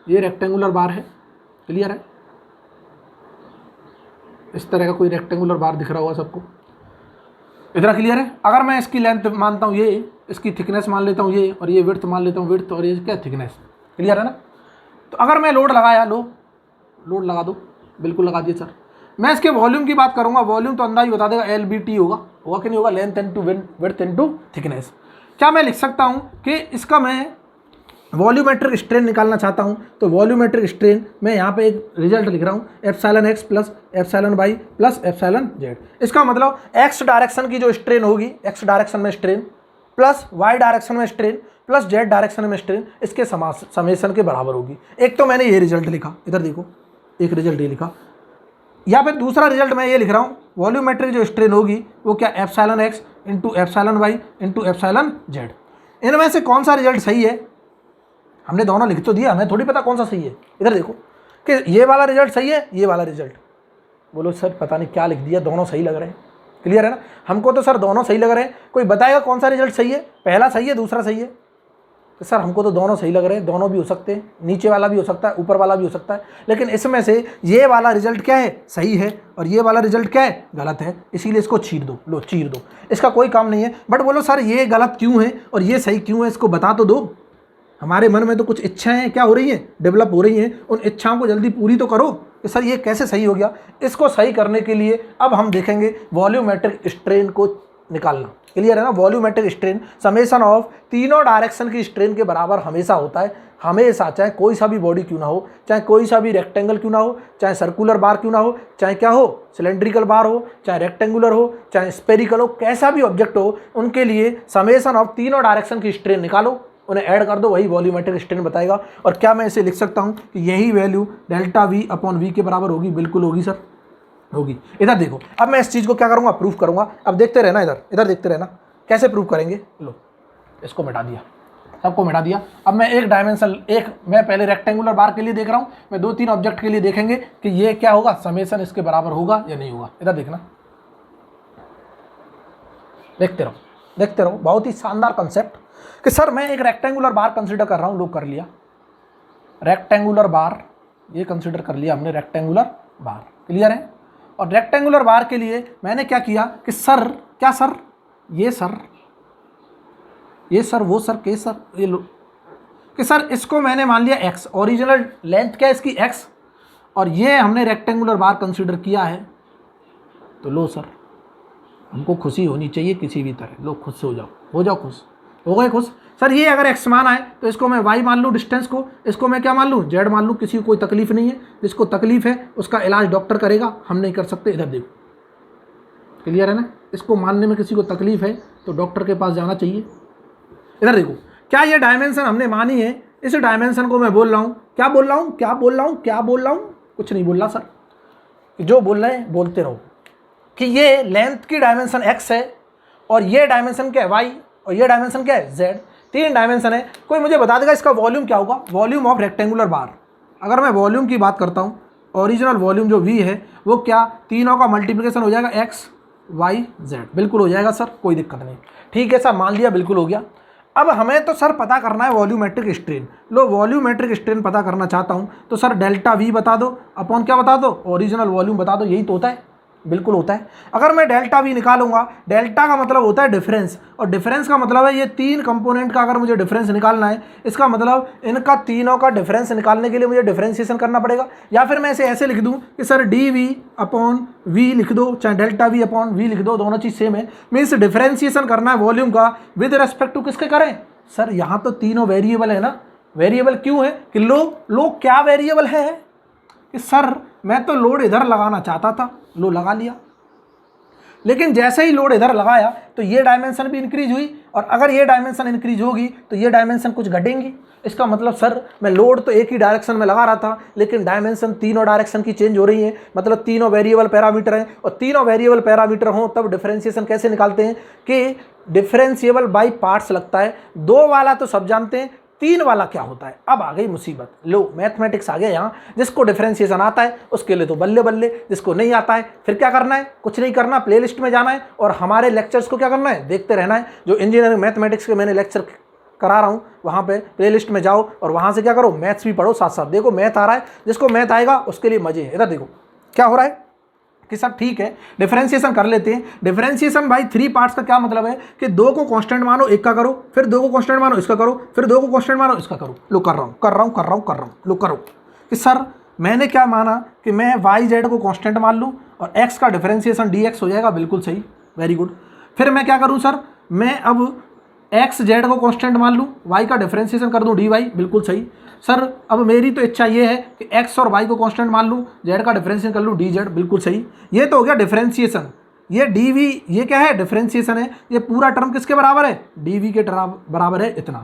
ये रेक्टेंगुलर बार है। क्लियर है। इस तरह का कोई रेक्टेंगुलर बार दिख रहा होगा सबको। इतना क्लियर है। अगर मैं इसकी लेंथ मानता हूँ ये, इसकी थिकनेस मान लेता हूँ ये, और ये विड्थ मान लेता हूँ विड्थ, और ये क्या थिकनेस। क्लियर है ना। तो अगर मैं लोड लगाया, लो लोड लगा दो, बिल्कुल लगा दिए सर। मैं इसके वॉल्यूम की बात करूँगा, वॉल्यूम तो अंदाज बता देगा LBT होगा कि नहीं होगा, length into width into thickness. क्या मैं लिख सकता हूँ कि इसका मैं वॉल्यूमेट्रिक स्ट्रेन निकालना चाहता हूं, तो वॉल्यूमेट्रिक स्ट्रेन मैं यहाँ पे एक रिजल्ट लिख रहा हूँ, epsilon x plus epsilon y plus epsilon z। इसका मतलब x डायरेक्शन की जो स्ट्रेन होगी, x डायरेक्शन में स्ट्रेन प्लस y डायरेक्शन में स्ट्रेन प्लस z डायरेक्शन में स्ट्रेन, इसके समेशन के बराबर होगी। एक तो मैंने ये रिजल्ट लिखा, इधर देखो एक रिजल्ट ये लिखा, या फिर दूसरा रिजल्ट मैं ये लिख रहा हूँ, वॉल्यूमेट्रिक जो स्ट्रेन होगी वो क्या, epsilon x into epsilon y into epsilon z। इनमें से कौन सा रिजल्ट सही है, हमने दोनों लिख तो दिया, हमें थोड़ी पता कौन सा सही है। इधर देखो कि ये वाला रिजल्ट सही है, ये वाला रिजल्ट। बोलो सर पता नहीं क्या लिख दिया, दोनों सही लग रहे हैं। क्लियर है ना। हमको तो सर दोनों सही लग रहे हैं। कोई बताएगा कौन सा रिजल्ट सही है, पहला सही है दूसरा सही है। तो सर हमको तो दोनों सही लग रहे हैं, दोनों भी हो सकते हैं, नीचे वाला भी हो सकता है, ऊपर वाला भी हो सकता है, लेकिन इसमें से ये वाला रिजल्ट क्या है, सही है, और ये वाला रिजल्ट क्या है, गलत है, इसीलिए इसको चीर दो। लो चीर दो, इसका कोई काम नहीं है। बट बोलो सर ये गलत क्यों है और ये सही क्यों है, इसको बता तो दो। हमारे मन में तो कुछ इच्छाएं क्या हो रही हैं, डेवलप हो रही हैं, उन इच्छाओं को जल्दी पूरी तो करो कि सर ये कैसे सही हो गया। इसको सही करने के लिए अब हम देखेंगे वॉल्यूमेट्रिक स्ट्रेन को निकालना। क्लियर है ना। वॉल्यूमेट्रिक स्ट्रेन समेशन ऑफ तीनों डायरेक्शन की स्ट्रेन के बराबर हमेशा होता है, हमेशा, चाहे कोई सा भी बॉडी क्यों ना हो, चाहे कोई सा भी रेक्टेंगल क्यों ना हो, चाहे सर्कुलर बार क्यों ना हो, चाहे क्या हो, सिलेंड्रिकल बार हो, चाहे रेक्टेंगुलर हो, चाहे स्पेरिकल हो, कैसा भी ऑब्जेक्ट हो, उनके लिए समेशन ऑफ तीनों डायरेक्शन की स्ट्रेन निकालो, उन्हें ऐड कर दो, वही वॉल्यूमेट्रिक स्ट्रेन बताएगा। और क्या मैं इसे लिख सकता हूँ कि यही value delta V upon V के बराबर होगी, बिल्कुल होगी सर, होगी। इधर देखो अब मैं इस चीज़ को क्या करूँगा, प्रूफ करूँगा। अब देखते रहना, इधर देखते रहना कैसे प्रूफ करेंगे। लो इसको मिटा दिया, सबको मिटा दिया। अब मैं एक डायमेंशन, मैं पहले रेक्टेंगुलर बार के लिए देख रहा हूँ, मैं 2-3 ऑब्जेक्ट के लिए देखेंगे कि ये क्या होगा, समेशन इसके बराबर होगा या नहीं होगा। इधर देखना, देखते रहो, बहुत ही शानदार कंसेप्ट कि सर मैं एक रेक्टेंगुलर बार कंसीडर कर रहा हूँ। लोग कर लिया रेक्टेंगुलर बार, ये कंसीडर कर लिया हमने रेक्टेंगुलर बार। क्लियर है। और रेक्टेंगुलर बार के लिए मैंने क्या किया कि सर, क्या सर, ये सर, ये सर, वो सर, के सर, ये लो कि सर इसको मैंने मान लिया x, ओरिजिनल लेंथ क्या है इसकी x, और ये हमने रेक्टेंगुलर बार कंसीडर किया है। तो लो सर, हमको खुशी होनी चाहिए किसी भी तरह, लो खुश हो जाओ खुश, हो गए खुश। सर ये अगर x मान आए तो इसको मैं y मान लूँ, डिस्टेंस को, इसको मैं क्या मान लूँ, z मान लूँ, किसी को कोई तकलीफ नहीं है। जिसको तकलीफ है उसका इलाज डॉक्टर करेगा, हम नहीं कर सकते। इधर देखो, क्लियर है ना, इसको मानने में किसी को तकलीफ है तो डॉक्टर के पास जाना चाहिए। इधर देखो, क्या ये डायमेंशन हमने मानी है, इस डायमेंशन को मैं बोल रहा हूँ, क्या बोल रहा हूँ, क्या बोल रहा हूँ, क्या बोल रहा हूँ, कुछ नहीं बोल रहा सर, जो बोल रहे हैं बोलते रहो। कि ये लेंथ की डायमेंशन x है और ये डायमेंशन क्या है y और ये डायमेंशन क्या है z, 3 डायमेंशन है। कोई मुझे बता देगा इसका वॉल्यूम क्या होगा, वॉल्यूम ऑफ रेक्टेंगुलर बार। अगर मैं वॉल्यूम की बात करता हूँ, ओरिजिनल वॉल्यूम जो v है वो क्या, तीनों का मल्टीप्लिकेशन हो जाएगा x y z, बिल्कुल हो जाएगा सर, कोई दिक्कत नहीं। ठीक है सर, मान लिया, बिल्कुल हो गया। अब हमें तो सर पता करना है वॉल्यूमेट्रिक स्ट्रेन। लो वॉल्यूमेट्रिक स्ट्रेन पता करना चाहता हूँ तो सर डेल्टा वी बता दो अपॉन क्या बता दो, ओरिजिनल वॉल्यूम बता दो, यही तो होता है, बिल्कुल होता है। अगर मैं डेल्टा वी निकालूंगा, डेल्टा का मतलब होता है डिफरेंस, और डिफरेंस का मतलब है ये 3 कंपोनेंट का अगर मुझे डिफरेंस निकालना है, इसका मतलब इनका तीनों का डिफरेंस निकालने के लिए मुझे डिफरेंशिएशन करना पड़ेगा। या फिर मैं इसे ऐसे लिख दूं कि sir D V upon V लिख दो, चाहे डेल्टा वी अपॉन वी लिख दो, दोनों चीज़ सेम है। मीन्स डिफरेंशिएशन करना है वॉल्यूम का विद रेस्पेक्ट टू किसके करें, सर यहाँ तो तीनों वेरिएबल है ना। वेरिएबल क्यों है कि लो क्या वेरिएबल है कि सर मैं तो लोड इधर लगाना चाहता था, लो लगा लिया, लेकिन जैसे ही लोड इधर लगाया तो ये डायमेंशन भी इंक्रीज हुई, और अगर ये डायमेंशन इंक्रीज होगी तो ये डायमेंशन कुछ घटेंगी। इसका मतलब सर मैं लोड तो एक ही डायरेक्शन में लगा रहा था, लेकिन डायमेंशन तीनों डायरेक्शन की चेंज हो रही है, मतलब तीनों वेरिएबल पैरामीटर हैं, और तीनों वेरिएबल पैरामीटर हों तब डिफरेंशिएशन कैसे निकालते हैं कि डिफरेंशिएबल बाय पार्ट्स लगता है। 2 वाला तो सब जानते हैं, 3 वाला क्या होता है। अब आ गई मुसीबत, लो मैथमेटिक्स आ गया यहाँ। जिसको डिफरेंशिएशन आता है उसके लिए तो बल्ले बल्ले, जिसको नहीं आता है फिर क्या करना है, कुछ नहीं करना, प्लेलिस्ट में जाना है और हमारे लेक्चर्स को क्या करना है, देखते रहना है। जो इंजीनियरिंग मैथमेटिक्स के मैंने लेक्चर करा रहा हूँ वहाँ पे प्लेलिस्ट में जाओ और वहाँ से क्या करो, मैथ्स भी पढ़ो साथ साथ। देखो मैथ आ रहा है, जिसको मैथ आएगा उसके लिए मजे है। इधर देखो क्या हो रहा है कि सर ठीक है डिफरेंशिएशन कर लेते हैं। डिफरेंशिएशन भाई 3 पार्ट्स का क्या मतलब है कि 2 को कांस्टेंट मानो, 1 का करो, फिर 2 को कांस्टेंट मानो, इसका करो, फिर 2 को कांस्टेंट मानो, इसका करो। लो कर रहा हूँ, लो करो कि सर मैंने क्या माना कि मैं वाई जेड को कांस्टेंट मान लूँ और एक्स का डिफरेंशिएशन डी एक्स हो जाएगा, बिल्कुल सही, वेरी गुड। फिर मैं क्या करूँ सर, मैं अब एक्स जेड को कांस्टेंट मान लूँ, वाई का डिफरेंशिएशन कर दूँ डी वाई, बिल्कुल सही सर। अब मेरी तो इच्छा ये है कि एक्स और वाई को कांस्टेंट मान लूँ, जेड का डिफरेंशिएशन कर लूँ डी जेड, बिल्कुल सही। ये तो हो गया डिफरेंशिएशन। ये डी वी ये क्या है, डिफरेंशिएशन है। ये पूरा टर्म किसके बराबर है, डी वी के बराबर है, इतना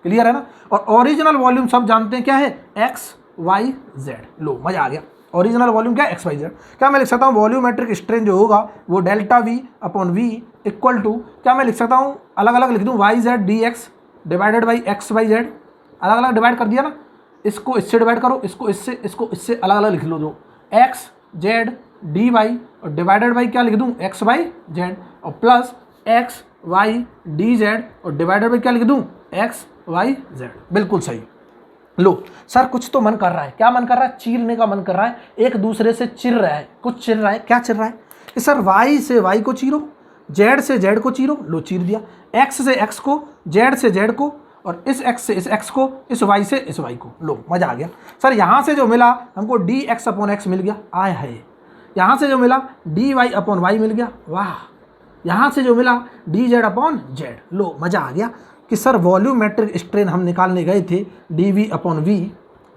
क्लियर है ना। और ओरिजिनल वॉल्यूम सब जानते हैं क्या है, एक्स वाई जेड। लो मजा आ गया, ओरिजिनल वॉल्यूम क्या है, एक्स वाई जेड। क्या मैं लिख सकता हूँ वॉल्यूमेट्रिक स्ट्रेन जो होगा वो delta V upon V equal to, क्या मैं लिख सकता हूँ अलग अलग लिख दूँ, Y Z D X divided by X Y Z. अलग अलग डिवाइड कर दिया ना, इसको इससे डिवाइड करो, इसको इससे अलग अलग लिख लो। जो एक्स जेड डी वाई और डिवाइडेड बाई क्या लिख दूँ, एक्स वाई जेड, और plus X Y D Z और डिवाइडेड बाई क्या लिख दूँ, एक्स वाई जेड, बिल्कुल सही। लो सर कुछ तो मन कर रहा है, क्या मन कर रहा है, चीरने का मन कर रहा है, एक दूसरे से चिर रहा है, कुछ चिर रहा है, क्या चिर रहा है कि सर वाई से वाई को चीरो, जेड से जेड को चीरो, लो चीर दिया, एक्स से एक्स को, जेड से जेड को, और इस एक्स से इस एक्स को, इस वाई से इस वाई को। लो मजा आ गया सर। यहाँ से जो मिला हमको डी एक्स अपॉन एक्स मिल गया, आय है। यहाँ से जो मिला डी वाई अपॉन वाई मिल गया, वाह। यहाँ से जो मिला डी जेड अपॉन जेड, लो मजा आ गया कि सर वॉल्यूमेट्रिक स्ट्रेन हम निकालने गए थे डी वी अपॉन वी,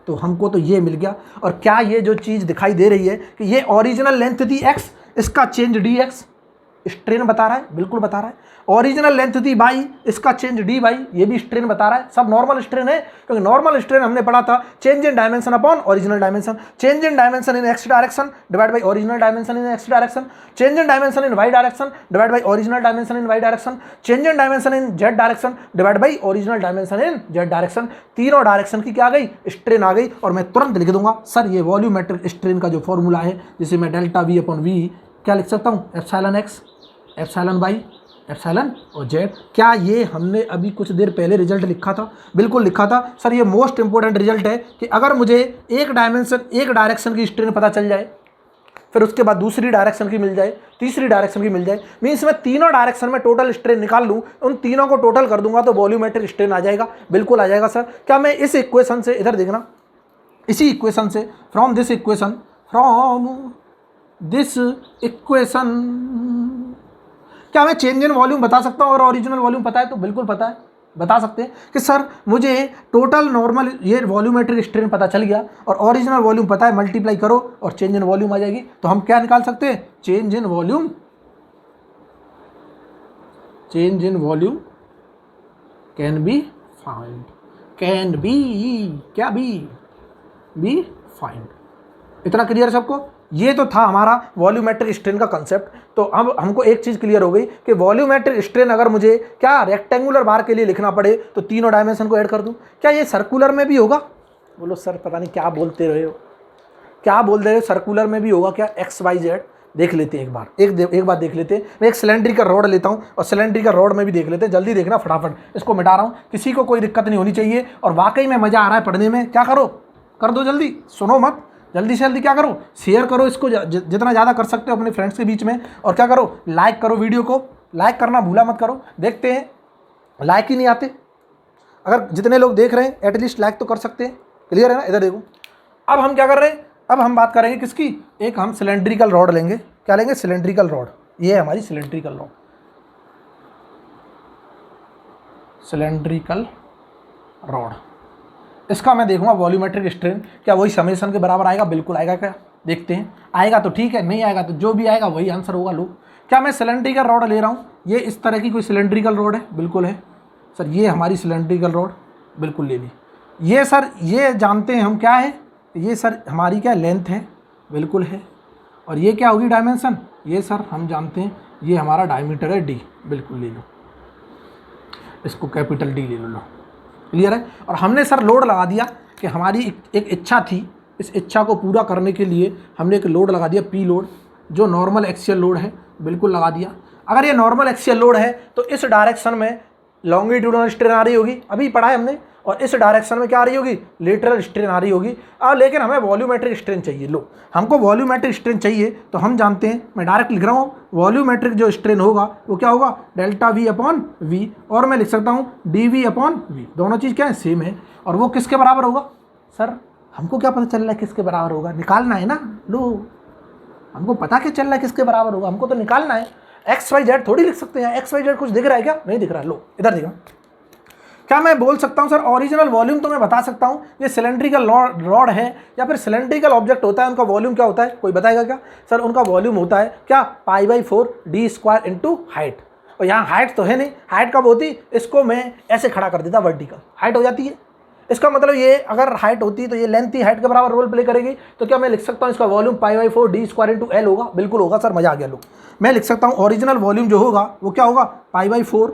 तो हमको तो ये मिल गया। और क्या ये जो चीज़ दिखाई दे रही है कि ये ओरिजिनल लेंथ थी एक्स, इसका चेंज डी एक्स, स्ट्रेन बता रहा है, बिल्कुल बता रहा है। ओरिजिनल लेंथ थी बाई, इसका चेंज डी बाई, ये भी स्ट्रेन बता रहा है। सब नॉर्मल स्ट्रेन है, क्योंकि नॉर्मल स्ट्रेन हमने पढ़ा था change in dimension upon original dimension, change in dimension in X direction divide by original dimension in X direction, change in dimension in Y direction divide by original dimension in Y direction, change in dimension in Z direction divide by original dimension in Z direction. तीनों direction की क्या आ गई, strain आ गई। और मैं तुरंत लिख दूंगा सर ये वॉल्यूमेट्रिक स्ट्रेन का जो फॉर्मूला है, जिसे मैं डेल्टा वी अपॉन वी क्या लिख सकता हूँ, epsilon X epsilon Y epsilon और जेड। क्या ये हमने अभी कुछ देर पहले रिजल्ट लिखा था, बिल्कुल लिखा था सर। ये मोस्ट इंपॉर्टेंट रिजल्ट है कि अगर मुझे एक डायरेक्शन की स्ट्रेन पता चल जाए, फिर उसके बाद दूसरी डायरेक्शन की मिल जाए, तीसरी डायरेक्शन की मिल जाए, मीन्स मैं तीनों डायरेक्शन में टोटल स्ट्रेन निकाल लूँ, उन तीनों को टोटल कर दूंगा तो वॉल्यूमेट्रिक स्ट्रेन आ जाएगा। बिल्कुल आ जाएगा सर। क्या मैं इस इक्वेशन से, इधर देखना, इसी इक्वेशन से, फ्रॉम दिस इक्वेशन क्या मैं चेंज इन वॉल्यूम बता सकता हूँ? और ओरिजिनल वॉल्यूम पता है तो बिल्कुल पता है, बता सकते हैं कि सर मुझे टोटल नॉर्मल ये वॉल्यूमेट्रिक स्ट्रेन पता चल गया और ओरिजिनल वॉल्यूम पता है, मल्टीप्लाई करो और चेंज इन वॉल्यूम आ जाएगी। तो हम क्या निकाल सकते हैं? Change in volume can be find, can be क्या बी फाइंड। इतना क्लियर सबको? ये तो था हमारा वॉल्यूमेट्रिक स्ट्रेन का कंसेप्ट। तो अब हमको एक चीज़ क्लियर हो गई कि वॉल्यूमेट्रिक स्ट्रेन अगर मुझे क्या रेक्टेंगुलर बार के लिए लिखना पड़े तो तीनों डायमेंशन को ऐड कर दूं। क्या ये सर्कुलर में भी होगा? बोलो सर पता नहीं क्या बोलते रहे हो, क्या बोल रहे हो, सर्कुलर में भी होगा क्या? एक्स वाई जेड देख लेते हैं एक बार, एक बार देख लेते हैं। मैं एक सिलेंड्रिकल रॉड लेता हूँ और सिलेंड्रिकल रॉड में भी देख लेते हैं। जल्दी देखना, फटाफट इसको मिटा रहा हूँ, किसी को कोई दिक्कत नहीं होनी चाहिए। और वाकई में मज़ा आ रहा है पढ़ने में। क्या करो, कर दो जल्दी, सुनो मत, जल्दी से जल्दी क्या करो, शेयर करो इसको जितना ज़्यादा कर सकते हो अपने फ्रेंड्स के बीच में। और क्या करो, लाइक करो, वीडियो को लाइक करना भूला मत करो। देखते हैं लाइक ही नहीं आते। अगर जितने लोग देख रहे हैं एटलीस्ट लाइक तो कर सकते हैं। क्लियर है ना? इधर देखो, अब हम क्या कर रहे हैं, अब हम बात करेंगे किसकी? एक हम सिलेंड्रिकल रॉड लेंगे। क्या लेंगे? Cylindrical rod. ये है हमारी सिलेंड्रिकल रॉड, सिलेंड्रिकल रॉड। इसका मैं देखूंगा वॉल्यूमेट्रिक स्ट्रेन क्या वही समेशन के बराबर आएगा? बिल्कुल आएगा। क्या देखते हैं, आएगा तो ठीक है, नहीं आएगा तो जो भी आएगा वही आंसर होगा। लो, क्या मैं सिलेंड्रिकल रॉड ले रहा हूँ? ये इस तरह की कोई सिलेंड्रिकल रॉड है? बिल्कुल है सर। ये हमारी सिलेंड्रिकल रॉड बिल्कुल ले ली। ये सर ये जानते हैं हम क्या है, ये सर हमारी क्या लेंथ है? बिल्कुल है। और ये क्या होगी? डायमेंशन। ये सर हम जानते हैं ये हमारा डायमीटर है डी। बिल्कुल ले लो, इसको कैपिटल डी ले लो। क्लियर है? और हमने सर लोड लगा दिया कि हमारी एक इच्छा थी, इस इच्छा को पूरा करने के लिए हमने एक लोड लगा दिया, पी लोड, जो नॉर्मल एक्सियल लोड है। बिल्कुल लगा दिया। अगर ये नॉर्मल एक्सियल लोड है तो इस डायरेक्शन में लॉन्गिट्यूडनल स्ट्रेन आ रही होगी, अभी पढ़ा है हमने। और इस डायरेक्शन में क्या आ रही होगी? लेटरल स्ट्रेन आ रही होगी। लेकिन हमें वॉल्यूमेट्रिक स्ट्रेन चाहिए। लो, हमको वॉल्यूमेट्रिक स्ट्रेन चाहिए तो हम जानते हैं, मैं डायरेक्ट लिख रहा हूँ, वॉल्यूमेट्रिक जो स्ट्रेन होगा वो क्या होगा? Delta V upon V. और मैं लिख सकता हूँ डी वी अपॉन वी। दोनों चीज़ क्या है? सेम है। और वो किसके बराबर होगा? सर हमको क्या पता चल रहा है किसके बराबर होगा? निकालना है ना। लो, हमको पता क्या चल रहा है किसके बराबर होगा? हमको तो निकालना है। एक्स वाई जेड थोड़ी लिख सकते हैं। एक्स वाई जेड कुछ दिख रहा है क्या? नहीं दिख रहा है। लो इधर देखो, क्या मैं बोल सकता हूं सर ओरिजिनल वॉल्यूम? तो मैं बता सकता हूं, ये सिलेंड्रिकल रॉड है या फिर सिलेंड्रिकल ऑब्जेक्ट होता है, उनका वॉल्यूम क्या होता है? कोई बताएगा क्या? सर उनका वॉल्यूम होता है क्या? π/4 d स्क्वायर इंटू हाइट। और यहाँ हाइट तो है नहीं, हाइट कब होती? इसको मैं ऐसे खड़ा कर देता, वर्टिकल हाइट हो जाती है। इसका मतलब ये अगर हाइट होती तो ये लेंथ ही हाइट के बराबर रोल प्ले करेगी। तो क्या मैं लिख सकता हूँ इसका volume π/4 d square into L होगा? बिल्कुल होगा सर, मजा आ गया। लोग, मैं लिख सकता हूँ ओरिजिनल वॉल्यूम जो होगा वो क्या होगा? π/4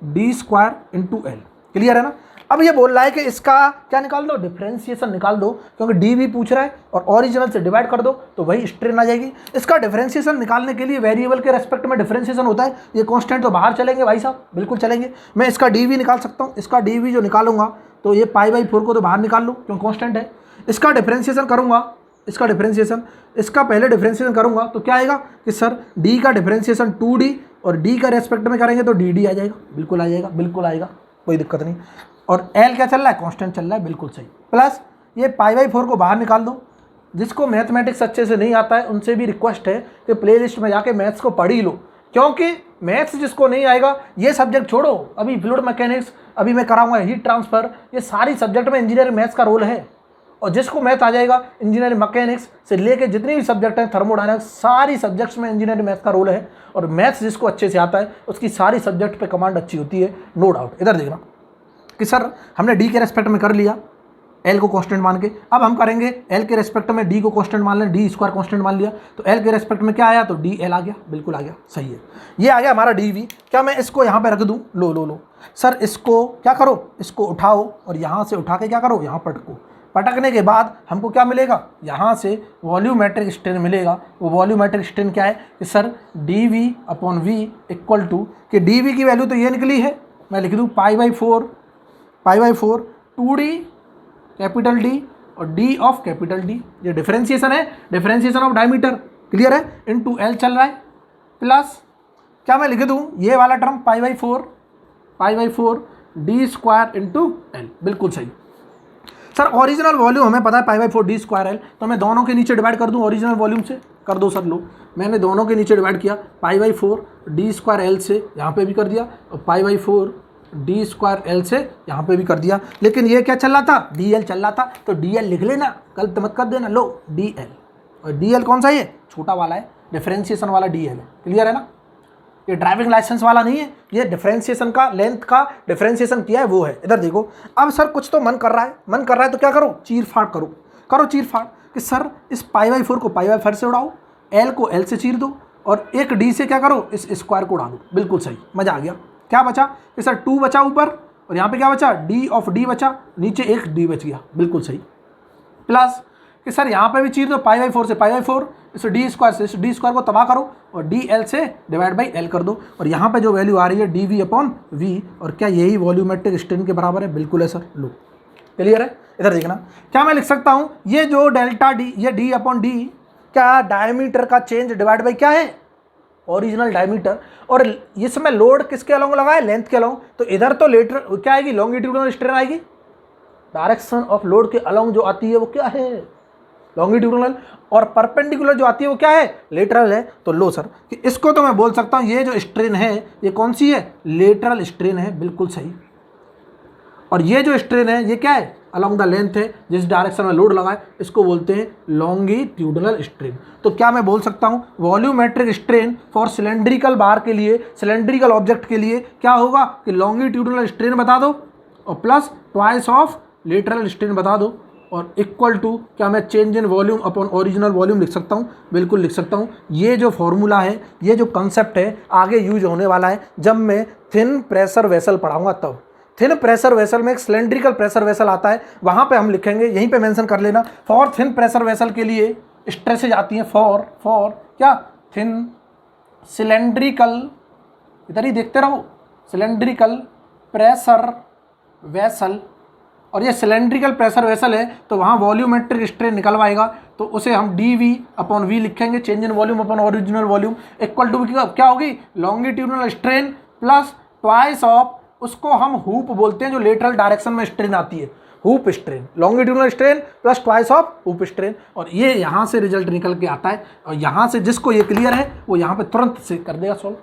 d square into L. Clear है ना? अब ये बोल रहा है कि इसका क्या निकाल दो? डिफरेंशिएशन निकाल दो, क्योंकि डी भी पूछ रहा है और ओरिजिनल से डिवाइड कर दो तो वही स्ट्रेन आ जाएगी। इसका डिफरेंशिएशन निकालने के लिए वेरिएबल के रेस्पेक्ट में डिफरेंशिएशन होता है। ये कांस्टेंट तो बाहर चलेंगे भाई साहब, बिल्कुल चलेंगे। मैं इसका डी वी निकाल सकता हूँ। इसका डी वी जो निकालूंगा तो ये π/4 को तो बाहर निकाल लो क्योंकि कांस्टेंट है। इसका डिफरेंशिएशन करूँगा, इसका डिफरेंशिएशन, इसका पहले डिफरेंशिएशन करूँगा तो क्या आएगा कि सर डी का डिफरेंशिएशन 2d और डी का रेस्पेक्ट में करेंगे तो डी आ जाएगा। बिल्कुल आ जाएगा, बिल्कुल आएगा, कोई दिक्कत नहीं। और एल क्या चल रहा है? कांस्टेंट चल रहा है, बिल्कुल सही। प्लस ये π/4 को बाहर निकाल दो। जिसको मैथमेटिक्स अच्छे से नहीं आता है उनसे भी रिक्वेस्ट है कि प्लेलिस्ट में जाके मैथ्स को पढ़ ही लो, क्योंकि मैथ्स जिसको नहीं आएगा ये सब्जेक्ट छोड़ो, अभी फ्लूइड मैकेनिक्स, अभी मैं कराऊंगा हीट ट्रांसफर, ये सारी सब्जेक्ट में इंजीनियरिंग मैथ्स का रोल है। और जिसको मैथ आ जाएगा, इंजीनियरिंग मैकेनिक्स से लेके जितनी भी सब्जेक्ट हैं, थर्मोडायनामिक्स, सारी सब्जेक्ट्स में इंजीनियरिंग मैथ्स का रोल है। और मैथ्स जिसको अच्छे से आता है उसकी सारी सब्जेक्ट पे कमांड अच्छी होती है, नो डाउट। इधर देखना कि सर हमने डी के रेस्पेक्ट में कर लिया एल को कांस्टेंट मान के, अब हम करेंगे एल के रेस्पेक्ट में डी को कांस्टेंट मान लें, डी स्क्वायर कांस्टेंट मान लिया तो एल के रेस्पेक्ट में क्या आया? तो डी एल आ गया, बिल्कुल आ गया, सही है। ये आ गया हमारा डी वी। क्या मैं इसको यहाँ पे रख दूँ? लो लो लो सर, इसको क्या करो, इसको उठाओ और यहाँ से उठा के क्या करो? यहाँ पटको। पटकने के बाद हमको क्या मिलेगा? यहाँ से वॉल्यूमेट्रिक स्ट्रेन मिलेगा। वो वॉल्यूमेट्रिक स्ट्रेन क्या है कि sir D V upon V equal to, कि डी वी की वैल्यू तो ये निकली है, मैं लिख दूँ π/4 2d कैपिटल डी और डी ऑफ कैपिटल डी। ये डिफरेंशिएशन है, डिफरेंशिएशन ऑफ डायमीटर। क्लियर है, इनटू एल चल रहा है, प्लस क्या मैं लिख दूँ ये वाला term pi by four D square into L. बिल्कुल सही सर। ओरिजिनल वॉल्यूम हमें पता है pi by four D square L, तो मैं दोनों के नीचे डिवाइड कर दूँ ओरिजिनल वॉल्यूम से। कर दो सर, लो मैंने दोनों के नीचे डिवाइड किया, pi by four D square L से यहाँ पे भी कर दिया, और pi by four D square L से यहाँ पे भी कर दिया। लेकिन ये क्या चल रहा था, डी एल चल रहा था, तो डी एल लिख लेना, गलत मत कर देना। लो डी एल, और डी एल कौन सा ये छोटा वाला है, डिफरेंशिएशन वाला डी एल है। क्लियर है ना, ये ड्राइविंग लाइसेंस वाला नहीं है, ये डिफरेंशिएशन का लेंथ का डिफरेंशिएशन किया है वो है। इधर देखो, अब सर कुछ तो मन कर रहा है तो क्या करो, चीर फाड़ करो चीर फाड़ कि सर इस पाई बाई फोर को पाई बाई फोर से उड़ाओ, एल को एल से चीर दो, और एक डी से क्या करो, इस स्क्वायर को उड़ा दो। बिल्कुल सही, मजा आ गया। क्या बचा कि सर 2 बचा ऊपर, और यहाँ पे क्या बचा, डी ऑफ डी बचा, नीचे एक डी बच गया। बिल्कुल सही, प्लस कि सर यहाँ पे भी चीर दो, पाई बाई फोर से पाई बाई फोर, इस डी स्क्वायर से इस डी स्क्वायर को तबाह करो, और डी एल से डिवाइड बाई एल कर दो, और यहाँ पे जो वैल्यू आ रही है डी वी अपॉन वी, और क्या यही वॉल्यूमेट्रिक स्ट्रेन के बराबर है। बिल्कुल है सर, लो क्लियर है। इधर देखना, क्या मैं लिख सकता हूँ ये जो डेल्टा डी, ये डी अपॉन डी क्या डायमीटर का चेंज डिवाइड बाई क्या है, ओरिजिनल डायमीटर, और इसमें लोड किसके अलोंग लगा है, लेंथ के अलोंग, तो इधर तो लेटर क्या आएगी, लॉन्गिट्यूडनल स्ट्रेन आएगी, डायरेक्शन ऑफ लोड के अलोंग जो आती है वो क्या है, लॉन्गिट्यूडनल, और परपेंडिकुलर जो आती है वो क्या है, लेटरल है। तो लो सर कि इसको तो मैं बोल सकता हूँ ये जो स्ट्रेन है ये कौन सी है, लेटरल स्ट्रेन है। बिल्कुल सही, और ये जो स्ट्रेन है ये क्या है, अलोंग द लेंथ है, जिस डायरेक्शन में लोड लगा है इसको बोलते हैं लॉन्गिट्यूडनल स्ट्रेन। तो क्या मैं बोल सकता हूँ वॉल्यूमेट्रिक स्ट्रेन फॉर सिलेंड्रिकल बार के लिए, सिलेंड्रिकल ऑब्जेक्ट के लिए क्या होगा कि लॉन्गिट्यूडनल स्ट्रेन बता दो, और plus twice of lateral strain बता दो, और इक्वल टू क्या मैं change in volume upon original volume लिख सकता हूँ। बिल्कुल लिख सकता हूँ। ये जो फॉर्मूला है, ये जो कंसेप्ट है आगे यूज होने वाला है जब मैं थिन प्रेशर वेसल पढ़ाऊंगा तब। थिन प्रेशर वेसल में एक सिलेंड्रिकल प्रेशर वेसल आता है, वहाँ पे हम लिखेंगे, यहीं पे मेंशन कर लेना, फॉर थिन प्रेशर वेसल के लिए स्ट्रेसेज आती हैं फॉर क्या, थिन सिलेंड्रिकल, इधर ही देखते रहो, सिलेंड्रिकल प्रेशर वेसल, और ये सिलेंड्रिकल प्रेशर वेसल है तो वहाँ वॉल्यूमेट्रिक स्ट्रेन निकलवाएगा, तो उसे हम डी वी अपॉन वी लिखेंगे, change in volume upon original volume, equal to क्या होगी, longitudinal strain plus twice of, उसको हम हुप बोलते हैं जो लेटरल डायरेक्शन में स्ट्रेन आती है, hoop strain, longitudinal strain plus twice of hoop strain, और ये यहाँ से रिजल्ट निकल के आता है, और यहाँ से जिसको ये क्लियर है वो यहाँ पे तुरंत से कर देगा सॉल्व।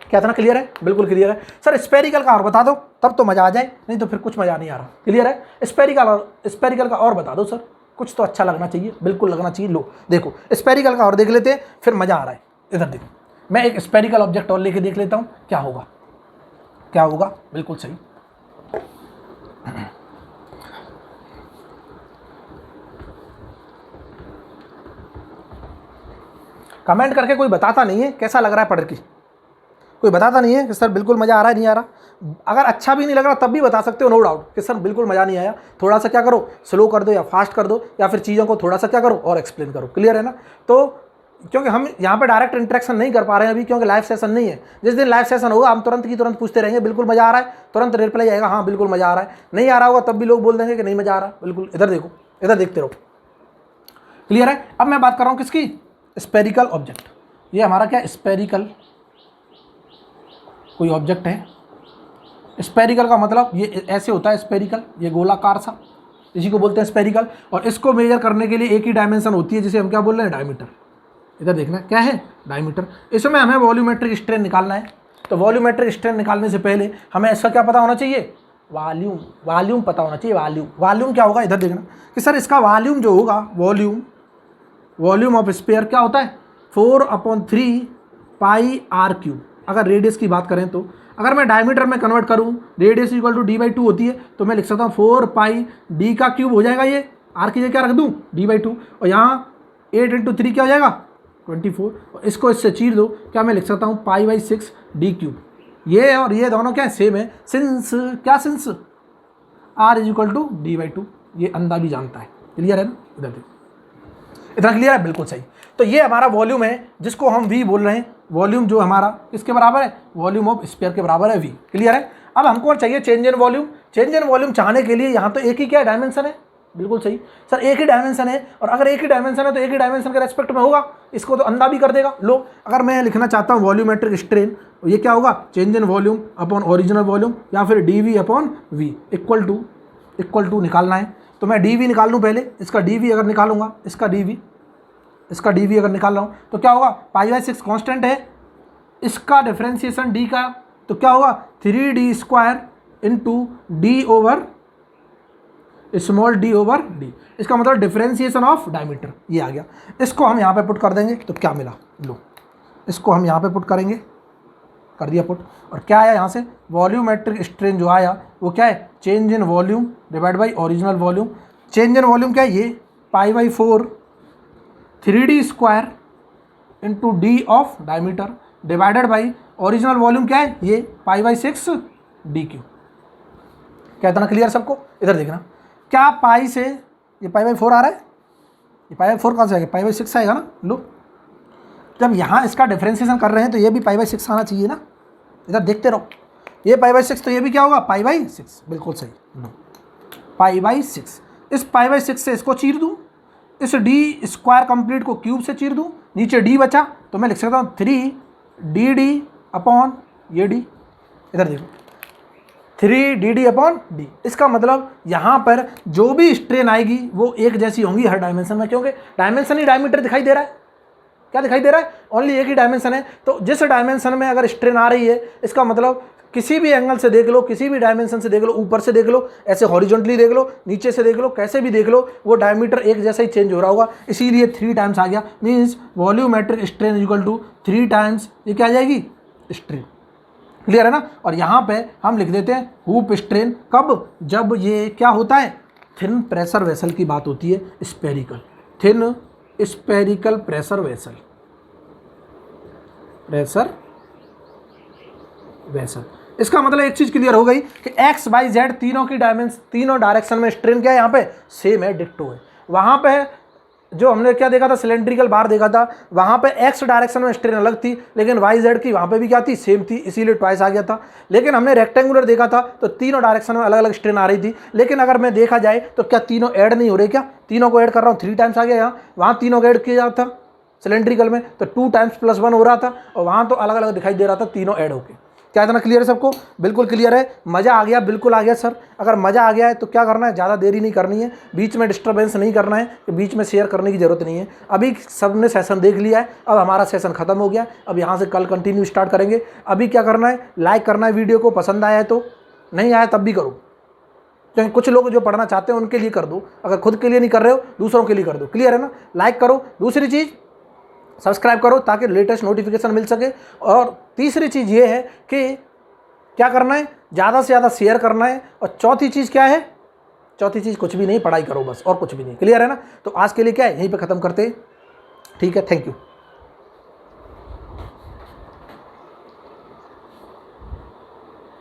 क्या था ना, क्लियर है, बिल्कुल क्लियर है सर। स्पेरिकल का और बता दो तब तो मजा आ जाए, नहीं तो फिर कुछ मजा नहीं आ रहा। क्लियर है, स्पेरिकल का और बता दो सर, कुछ तो अच्छा लगना चाहिए, बिल्कुल लगना चाहिए। लो देखो स्पेरिकल का और देख लेते हैं, फिर मजा आ रहा है। इधर देखो, मैं एक स्पेरिकल ऑब्जेक्ट और लेके देख लेता हूँ क्या होगा, क्या होगा। बिल्कुल सही, कमेंट करके कोई बताता नहीं है कैसा लग रहा है पढ़ के, कोई बताता नहीं है कि सर बिल्कुल मज़ा आ रहा है, नहीं आ रहा। अगर अच्छा भी नहीं लग रहा तब भी बता सकते हो, नो डाउट, कि सर बिल्कुल मज़ा नहीं आया, थोड़ा सा क्या करो, स्लो कर दो या फास्ट कर दो, या फिर चीज़ों को थोड़ा सा क्या करो और एक्सप्लेन करो। क्लियर है ना। तो क्योंकि हम यहाँ पे डायरेक्ट इंटरेक्शन नहीं कर पा रहे हैं अभी, क्योंकि लाइव सेशन नहीं है। जिस दिन लाइव सेशन होगा हम तुरंत की तुरंत पूछते रहेंगे, बिल्कुल मज़ा आ रहा है, तुरंत रिप्लाई आएगा, हाँ बिल्कुल मज़ा आ रहा है। नहीं आ रहा होगा तब भी लोग बोल देंगे कि नहीं मज़ा आ रहा, बिल्कुल। इधर देखो, इधर देखते रहो। क्लियर है। अब मैं बात कर रहा हूँ किसकी, स्पेरिकल ऑब्जेक्ट। ये हमारा क्या, स्पेरिकल कोई ऑब्जेक्ट है। स्पेरिकल का मतलब ये ऐसे होता है, स्पेरिकल, ये गोलाकार सा, इसी को बोलते हैं स्पेरिकल। और इसको मेजर करने के लिए एक ही डायमेंशन होती है, जिसे हम क्या बोल रहे हैं, डायमीटर। इधर देखना क्या है, डायमीटर। इसमें हमें वॉल्यूमेट्रिक स्ट्रेन निकालना है, तो वॉल्यूमेट्रिक स्ट्रेन निकालने से पहले हमें इसका क्या पता होना चाहिए, वॉल्यूम, वॉल्यूम पता होना चाहिए। वॉल्यूम क्या होगा, इधर देखना कि सर इसका वॉल्यूम जो होगा, वॉल्यूम ऑफ स्फीयर क्या होता है, 4/3 पाई आर क्यूब। अगर रेडियस की बात करें तो अगर मैं डायमीटर में कन्वर्ट करूं, रेडियस इक्वल टू d/2 होती है, तो मैं लिख सकता हूँ 4 पाई d का क्यूब हो जाएगा, ये आर की जगह क्या रख दूँ, d/2, और यहाँ 8 × 3 क्या हो जाएगा, 24, और इसको इससे चीर दो, क्या मैं लिख सकता हूँ π/6 d क्यूब। ये और ये दोनों क्या है, सेम है, सिंस क्या, सिंस r = d/2, ये अंधा भी जानता है। क्लियर है ना। इधर देखो, इतना क्लियर है, बिल्कुल सही। तो ये हमारा वॉल्यूम है जिसको हम v बोल रहे हैं। वॉल्यूम जो हमारा किसके बराबर है, वॉल्यूम ऑफ स्फीयर के बराबर है v। क्लियर है। अब हमको चाहिए change in volume. Change in volume चाहने के लिए यहाँ तो एक ही क्या डायमेंशन है, बिल्कुल सही सर, एक ही डायमेंशन है, और अगर एक ही डायमेंशन है तो एक ही डायमेंशन के रेस्पेक्ट में होगा, इसको तो अंधा भी कर देगा। लो अगर मैं लिखना चाहता हूँ वॉल्यूमेट्रिक स्ट्रेन, ये क्या होगा, change in volume upon original volume, या फिर D upon V equal to निकालना है। तो मैं डी निकाल लूँ पहले, इसका डी अगर निकालूंगा, इसका डी अगर निकाल रहा हूँ तो क्या होगा, π/6 कॉन्स्टेंट है, इसका डिफ्रेंसिएशन डी का, तो क्या होगा 3d² into D over small D over D, इसका मतलब डिफरेंशिएशन ऑफ डायमीटर, ये आ गया। इसको हम यहाँ पे पुट कर देंगे तो क्या मिला, लो इसको हम यहाँ पे पुट करेंगे, कर दिया पुट, और क्या आया यहाँ से, वॉल्यूमेट्रिक स्ट्रेन जो आया वो क्या है, change in volume divide by original volume. Change in volume क्या है, ये π/4 3d² into D of diameter divided by original volume क्या है, ये π/6 dq। क्या इतना क्लियर सबको? इधर देखना, क्या पाई से ये π/4 आ रहा है, ये π/4 कहाँ से आएगा, π/6 आएगा ना। लो जब यहाँ इसका डिफ्रेंसिएशन कर रहे हैं तो ये भी π/6 आना चाहिए ना, इधर देखते रहो, ये π/6 तो ये भी क्या होगा π/6, बिल्कुल सही। लो π/6, इस π/6 से इसको चीर दूँ, इस d² कंप्लीट को क्यूब से चीर दूँ, नीचे d बचा तो मैं लिख सकता हूँ 3dd अपॉन ये d, इधर देखो 3dd अपॉन डी। इसका मतलब यहाँ पर जो भी स्ट्रेन आएगी वो एक जैसी होंगी हर डायमेंशन में, क्योंकि डायमेंशन ही डायमीटर दिखाई दे रहा है। क्या दिखाई दे रहा है, ओनली एक ही डायमेंशन है। तो जिस डायमेंशन में अगर स्ट्रेन आ रही है, इसका मतलब किसी भी एंगल से देख लो, किसी भी डायमेंशन से देख लो, ऊपर से देख लो, ऐसे हॉरिजॉन्टली देख लो, नीचे से देख लो, कैसे भी देख लो, वो डायमीटर एक जैसा ही चेंज हो रहा होगा, इसीलिए 3 टाइम्स आ गया। Means volumetric strain equal to 3 times ये क्या आ जाएगी, स्ट्रेन। क्लियर है ना। और यहाँ पे हम लिख देते हैं हुप स्ट्रेन, कब, जब ये क्या होता है, थिन प्रेशर वेसल की बात होती है, spherical, thin spherical pressure vessel, इसका मतलब एक चीज क्लियर हो गई कि एक्स वाई जेड तीनों डायरेक्शन में स्ट्रेन क्या है, यहाँ पे सेम है, डिक्टो है। वहाँ पे जो हमने क्या देखा था, सिलेंड्रिकल बार देखा था, वहाँ पे एक्स डायरेक्शन में स्ट्रेन अलग थी, लेकिन वाई जेड की वहाँ पे भी क्या थी, सेम थी, इसीलिए ट्वाइस आ गया था। लेकिन हमने रेक्टेंगुलर देखा था तो तीनों डायरेक्शन में अलग अलग स्ट्रेन आ रही थी। लेकिन अगर मैं देखा जाए तो क्या तीनों ऐड नहीं हो रहे, क्या तीनों को ऐड कर रहा हूँ, 3 टाइम्स आ गया यहाँ, वहाँ तीनों को ऐड किया जाता था सिलेंड्रिकल में तो 2 टाइम्स + 1 हो रहा था, और वहाँ तो अलग अलग दिखाई दे रहा था, तीनों ऐड होके। क्या इतना क्लियर है सबको? बिल्कुल क्लियर है, मज़ा आ गया, बिल्कुल आ गया सर। अगर मज़ा आ गया है तो क्या करना है, ज़्यादा देरी नहीं करनी है, बीच में डिस्टर्बेंस नहीं करना है, कि बीच में शेयर करने की ज़रूरत नहीं है। अभी सबने सेशन देख लिया है, अब हमारा सेशन खत्म हो गया, अब यहाँ से कल कंटिन्यू स्टार्ट करेंगे। अभी क्या करना है, लाइक करना है वीडियो को, पसंद आया है तो, नहीं आया तब भी करो, क्योंकि कुछ लोग जो पढ़ना चाहते हैं उनके लिए कर दो, अगर खुद के लिए नहीं कर रहे हो दूसरों के लिए कर दो। क्लियर है ना। लाइक करो, दूसरी चीज़ सब्सक्राइब करो ताकि लेटेस्ट नोटिफिकेशन मिल सके, और तीसरी चीज़ ये है कि क्या करना है, ज़्यादा से ज़्यादा शेयर करना है, और चौथी चीज़ क्या है, चौथी चीज़ कुछ भी नहीं, पढ़ाई करो बस, और कुछ भी नहीं। क्लियर है ना। तो आज के लिए क्या है, यहीं पे ख़त्म करते हैं। ठीक है, थैंक यू।